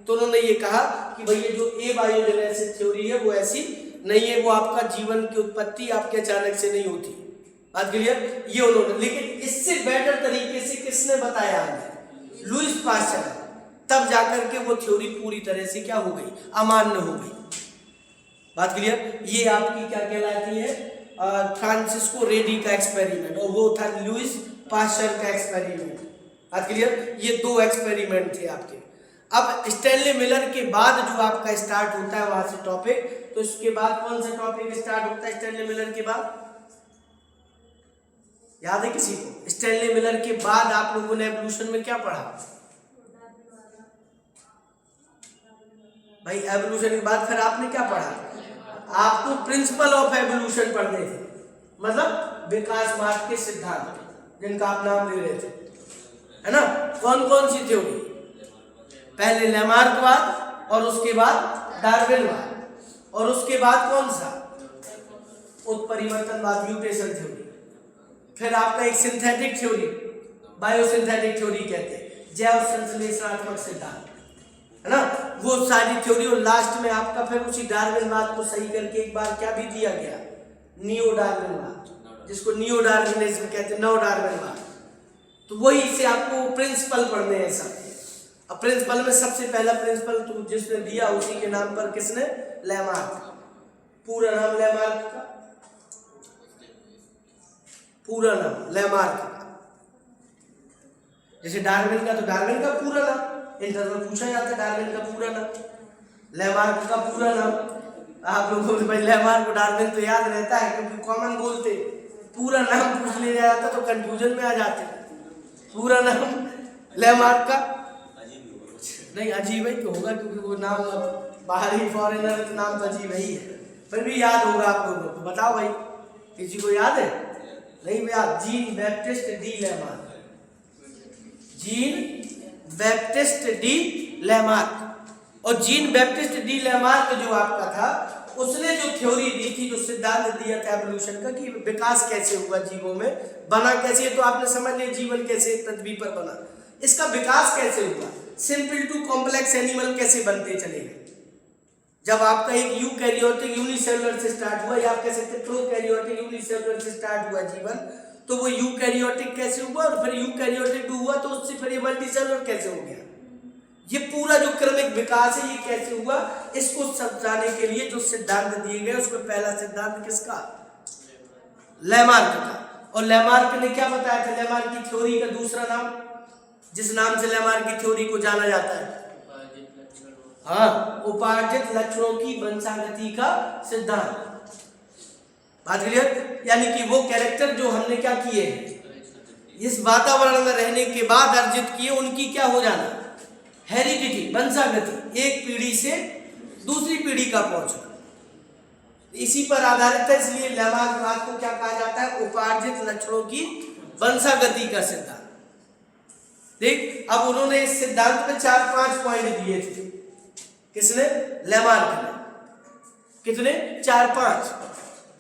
तो उन्होंने ये कहा कि भाई ये जो एबायोजेनेसिस थ्योरी है वो ऐसी नहीं है, वो आपका जीवन की उत्पत्ति आपके अचानक से नहीं होती। बात क्लियर, ये उन्होंने, लेकिन इससे बेटर तरीके से किसने बताया हमें, लुईस पास्चर, तब जाकर के वो थ्योरी पूरी तरह से क्या हो गई, अमान्य हो गई। बात क्लियर। ये आपकी क्या कहलाती है, फ्रांसिस्को रेडी का एक्सपेरिमेंट, और वो था लुईस पास्चर का एक्सपेरिमेंट। बात क्लियर। ये दो एक्सपेरिमेंट थे आपके। अब स्टैनली मिलर के बाद जो आपका स्टार्ट होता है वहां से टॉपिक, तो इसके बाद कौन सा टॉपिक स्टार्ट होता है स्टैनली मिलर के बाद, याद है किसी को? स्टैनली मिलर के बाद आप लोगों ने एवोल्यूशन में क्या पढ़ा भाई? एवोल्यूशन के बाद फिर आपने क्या पढ़ा? आपको प्रिंसिपल ऑफ एवोल्यूशन पढ़ने थे, मतलब विकास मार्ग के सिद्धांत, जिनका आप नाम ले रहे थे, है ना? कौन कौन सी थ्योरी? पहले लैमार्कवाद, और उसके बाद डार्विनवाद, और उसके बाद कौन सा? उत्परिवर्तनवाद, म्यूटेशन थ्योरी। फिर आपका एक सिंथेटिक थ्योरी, बायोसिंथेटिक थ्योरी कहते हैं, जैव संश्लेषणात्मक सिद्धांत, है ना? वो सारी थ्योरी, और लास्ट में आपका फिर उसी डार्विनवाद को सही करके एक बार क्या भी दिया गया, नियो डार्विनवाद, जिसको नियो डार्विनिज्म कहते हैं, नव डार्विनवाद। तो वही से आपको प्रिंसिपल पढ़ने हैं सब। अब प्रिंसिपल में सबसे पहला प्रिंसिपल तो जिसने दिया उसी के नाम पर, किसने? लैमार्क। पूरा नाम लैमार्क का, पूरा नाम लैमार्क का। जैसे डार्विन का, तो डार्विन का पूरा नाम इंटरव्यू पूछा जाता है, डार्विन का पूरा नाम, लैमार्क का पूरा नाम। आप लोगों को भाई लैमार्क और डार्विन तो याद रहता है क्योंकि कॉमन बोलते, पूरा नाम पूछ लिया जाता तो कंफ्यूजन में आ जाते। पूरा नाम लैमार्क का नहीं, अजीब ही तो होगा क्योंकि वो नाम बाहरी फॉरेनर, नाम तो अजीब ही है, फिर भी याद होगा आप लोगों को। बताओ भाई, किसी को याद है? नहीं भैया, Jean Baptiste D Lamarck, Jean Baptiste D Lamarck. और जीन बैप्टिस्ट डी लैमार्क जो आपका था, उसने जो थ्योरी दी थी, जो सिद्धांत दिया था एवोल्यूशन का, कि विकास कैसे हुआ जीवों में, बना कैसे, तो आपने समझ लिया जीवन कैसे पृथ्वी पर बना, इसका विकास कैसे हुआ, सिंपल टू कॉम्प्लेक्स एनिमल कैसे बनते चले गए। जब आपका एक यूकैरियोटिक यूनिसेलुलर से स्टार्ट हुआ, या आप कह सकते प्रोकैरियोटिक यूनिसेलुलर से स्टार्ट हुआ जीवन, तो वो यूकैरियोटिक कैसे हुआ, और फिर यूकैरियोटिक हुआ तो उससे फिर ये मल्टीसेलुलर कैसे हो गया। ये पूरा जो क्रमिक विकास है, ये कैसे हुआ, इसको समझाने के लिए जो सिद्धांत दिए गए, उसमें पहला सिद्धांत किसका? लैमार्क का। और लैमार्क ने क्या बताया था? लैमार्क की थ्योरी का दूसरा नाम, जिस नाम से लैमार्क की थ्योरी को जाना जाता है, हाँ, उपार्जित लक्षणों की वंशागति का सिद्धांत। बात क्लियर। यानी कि वो कैरेक्टर जो हमने क्या किए, इस वातावरण में रहने के बाद अर्जित किए, उनकी क्या हो जाना, हेरिडिटी, वंशागति, एक पीढ़ी से दूसरी पीढ़ी का पहुंचना, इसी पर आधारित है। इसलिए लैमार्कवाद को क्या कहा जाता है? उपार्जित लक्षणों की वंशागति का सिद्धांत। देख, अब उन्होंने इस सिद्धांत में 4-5 पॉइंट दिए थे। किसने? लैमार्क ने। कितने? 4-5।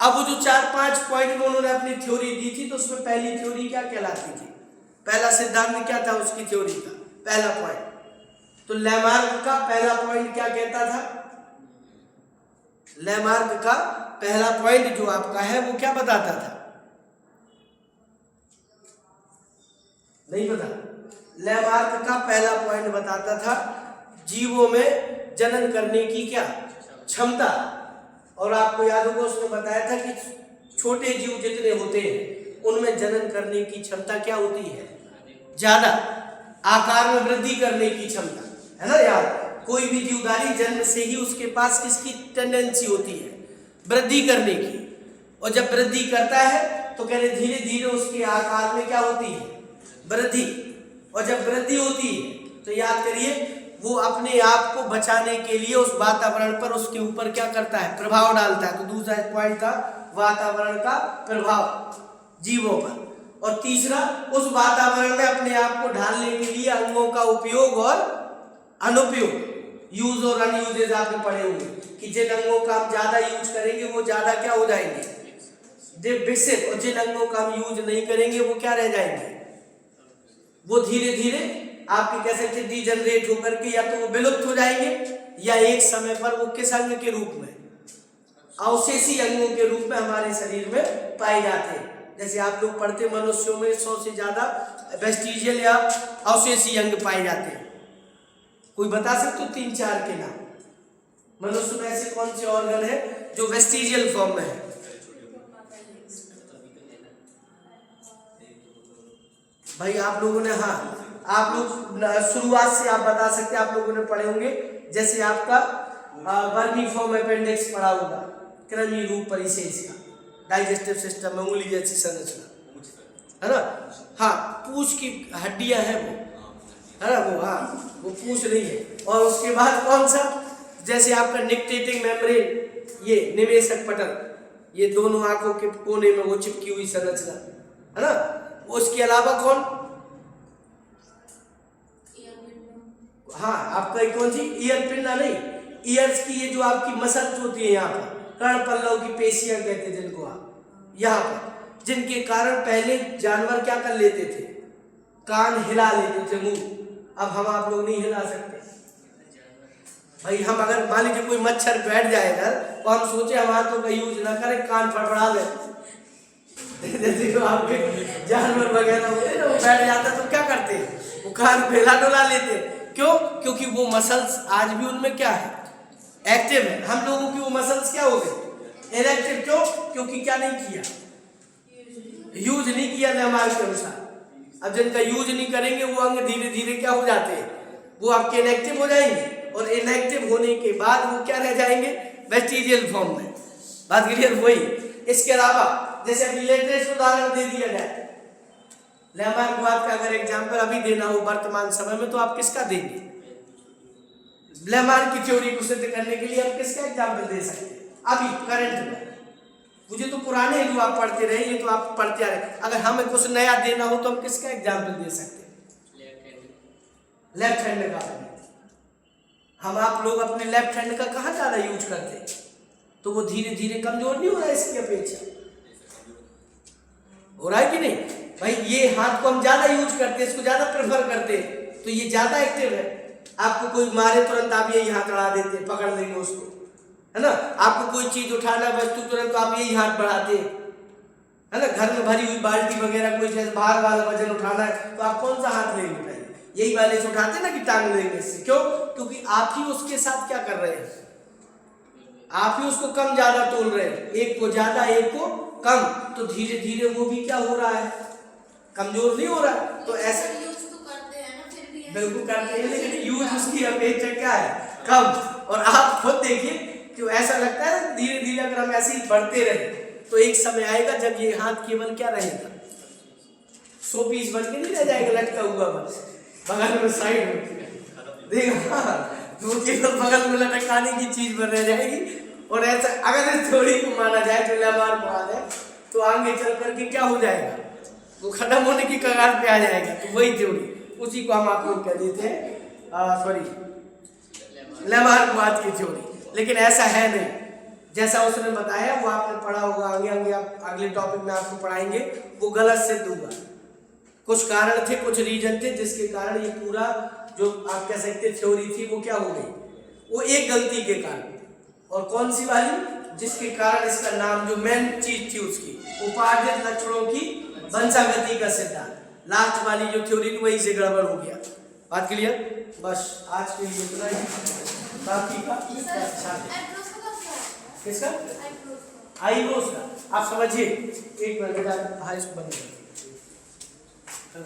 अब वो जो 4-5 पॉइंट में उन्होंने अपनी थ्योरी दी थी, तो उसमें पहली थ्योरी क्या कहलाती थी, पहला सिद्धांत क्या था उसकी थ्योरी का पहला पॉइंट? तो लैमार्क का पहला पॉइंट क्या कहता था? लैमार्क का पहला पॉइंट जो आपका है वो क्या बताता था? नहीं पता? लैमार्क का पहला पॉइंट बताता था जीवों में जनन करने की क्या क्षमता। और आपको याद होगा उसने बताया था कि छोटे जीव जितने होते हैं उनमें जनन करने की क्षमता क्या होती है? ज्यादा। आकार में वृद्धि करने की क्षमता, है ना यार? कोई भी जीवधारी जन्म से ही उसके पास किसकी टेंडेंसी होती है? वृद्धि करने की। और जब वृद्धि करता है तो कहते धीरे धीरे उसके आकार में क्या होती है? वृद्धि। और जब वृद्धि होती है तो याद करिए वो अपने आप को बचाने के लिए उस वातावरण पर, उसके ऊपर क्या करता है? प्रभाव डालता है। तो दूसरा पॉइंट था वातावरण का प्रभाव जीवों पर। और तीसरा, उस वातावरण में अपने आप को ढालने के लिए अंगों का उपयोग और अनुपयोग, यूज और अनयूजेज आपने पढ़े होंगे कि जिन अंगों का हम ज्यादा यूज करेंगे वो ज्यादा क्या हो जाएंगे? विकसित। और जिन अंगों का हम यूज नहीं करेंगे वो क्या रह जाएंगे? वो धीरे धीरे आपके कह सकते डीजनरेट होकर के या तो वो विलुप्त हो जाएंगे, या एक समय पर वो किस अंग के रूप में? अवशेषी अंगों के रूप में हमारे शरीर में पाए जाते हैं। जैसे आप लोग पढ़ते मनुष्यों में 100 से ज्यादा वेस्टिजियल या अवशेषी अंग पाए जाते हैं। कोई बता सकते हो 3-4 के नाम? मनुष्य में ऐसे कौन से ऑर्गन है जो वेस्टिजियल फॉर्म में है? भाई आप लोगों ने, हाँ आप लोग शुरुआत से आप बता सकते हैं, आप लोगों ने पढ़े होंगे। जैसे आपका वर्मीफॉर्म अपेंडिक्स पढ़ा होगा, कृमि रूप परिशेष का, डाइजेस्टिव सिस्टम में उंगली जैसी संरचना, है ना। हाँ, पूंछ की हड्डियां हैं वो, है ना, वो हाँ वो पूंछ नहीं है। और उसके बाद कौन सा, जैसे आपका निक्टेटिंग मेम्ब्रेन, ये निवेशक पटल, ये दोनों आंखों के कोने में वो चिपकी हुई संरचना, है ना। उसके अलावा कौन, हाँ आपका कौन सी, ईयर पिंडा नहीं, ईयर्स की ये जो आपकी मसल्स होती है यहाँ पर, कर्ण पल्लव की पेशियां कहते हैं जिनको आप, यहाँ पर, जिनके कारण पहले जानवर क्या कर लेते थे, कान हिला लेते थे, मुंह। अब हम आप लोग नहीं हिला सकते भाई। हम अगर मान लीजिए कोई मच्छर बैठ जाए इधर तो हम सोचे हम हाथों का यूज ना करें, कान फड़फड़ा ले। जैसे तो आपके जानवर वगैरह होते हैं ना, वो बैठ जाता तो क्या करते हैं, वो कान फैला डोला लेते। क्यों? क्योंकि वो मसल्स आज भी उनमें क्या है, एक्टिव है। हम लोगों की वो मसल्स क्या हो गए, इनएक्टिव। क्यों? क्योंकि क्या नहीं किया, यूज नहीं किया लेमार के अनुसार। अब जिनका यूज नहीं करेंगे वो अंग धीरे धीरे क्या हो जाते हैं, वो आपके इनएक्टिव हो जाएंगे, और इनएक्टिव होने के बाद वो क्या रह जाएंगे, वेस्टिजियल फॉर्म में। बात क्लियर? वही। इसके अलावा जैसे अभी लेटेस्ट उदाहरण दे दिया जाए, लेमार क्वाद का अगर एग्जाम्पल अभी देना हो वर्तमान समय में तो आप किसका देंगे? लेमार की थ्योरी को सिद्ध करने के लिए आप किसका एग्जाम्पल दे सकते हैं अभी करंट में? मुझे तो पुराने जो आप पढ़ते रहे, ये तो आप पढ़ते आ रहे। अगर हमें कुछ नया देना हो तो हम किसका एग्जाम्पल दे सकते हैं? लेफ्ट हैंड का। हम आप लोग अपने लेफ्ट हैंड का कहाँ ज्यादा यूज करते हैं, तो वो धीरे धीरे कमजोर नहीं हो रहा है इसकी अपेक्षा, हो रहा है कि नहीं भाई? ये हाथ को हम ज्यादा यूज करते हैं, इसको ज्यादा प्रेफर करते हैं, तो ये ज्यादा एक्टिव है। आपको कोई मारे तुरंत आप यही हाथ बढ़ा देते हैं, पकड़ लेंगे उसको, है ना। आपको कोई चीज उठाना वस्तु तुरंत तो आप यही हाथ बढ़ाते हैं, है ना। घर में भरी हुई बाल्टी वगैरह कोई जैसे भार वाला वजन उठाना है तो आप कौन सा हाथ लेंगे? पहले यही वाले से उठाते ना कि टांग लेंगे इससे। क्यों? क्योंकि आप ही उसके साथ क्या कर रहे हैं, आप ही उसको कम ज्यादा तोल रहे हैं, एक को ज्यादा एक को कम, तो धीरे धीरे वो भी क्या हो रहा है, कमजोर नहीं हो रहा है। तो ऐसा बिल्कुल करते हैं, लेकिन यूज उसकी अपेक्षा क्या है, कम। और आप खुद देखिए कि ऐसा लगता है धीरे धीरे अगर हम ऐसे ही बढ़ते रहे तो एक समय आएगा जब ये हाथ केवल क्या रहेगा, 100 पीस बन के नहीं रह जाएगा लटका हुआ बस बगल में साइड में, देखा तो केवल बगल में लटकाने की चीज बन रह जाएगी। और ऐसा अगर इस थ्योरी को माना जाए तो लेमार क्वाद है, तो आगे चल करके क्या हो जाएगा, वो खत्म होने की कगार पे आ जाएगा। तो वही थ्योरी, उसी को हम आप लोग कह देते हैं सॉरी लेमार क्वाद की थ्योरी। लेकिन ऐसा है नहीं, जैसा उसने बताया वो आपने पढ़ा होगा, आगे आगे आप अगले टॉपिक में आपको पढ़ाएंगे, वो गलत सिद्ध हुआ। कुछ कारण थे, कुछ रीजन थे जिसके कारण ये पूरा जो आप कह सकते थ्योरी थी वो क्या हो गई, वो एक गलती के कारण। और कौन सी वाली, जिसके कारण इसका नाम जो मेन चीज थी उसकी उपार्जित लक्षणों की वंशागति का सिद्धांत, लास्ट वाली जो थ्योरी थी वही से गड़बड़ हो गया। बात क्लियर? बस आज के लिए इतना ही, बाकी का किसका, आईब्रोज का आप समझिए। एक मिनट, हाँ इसको बंद कर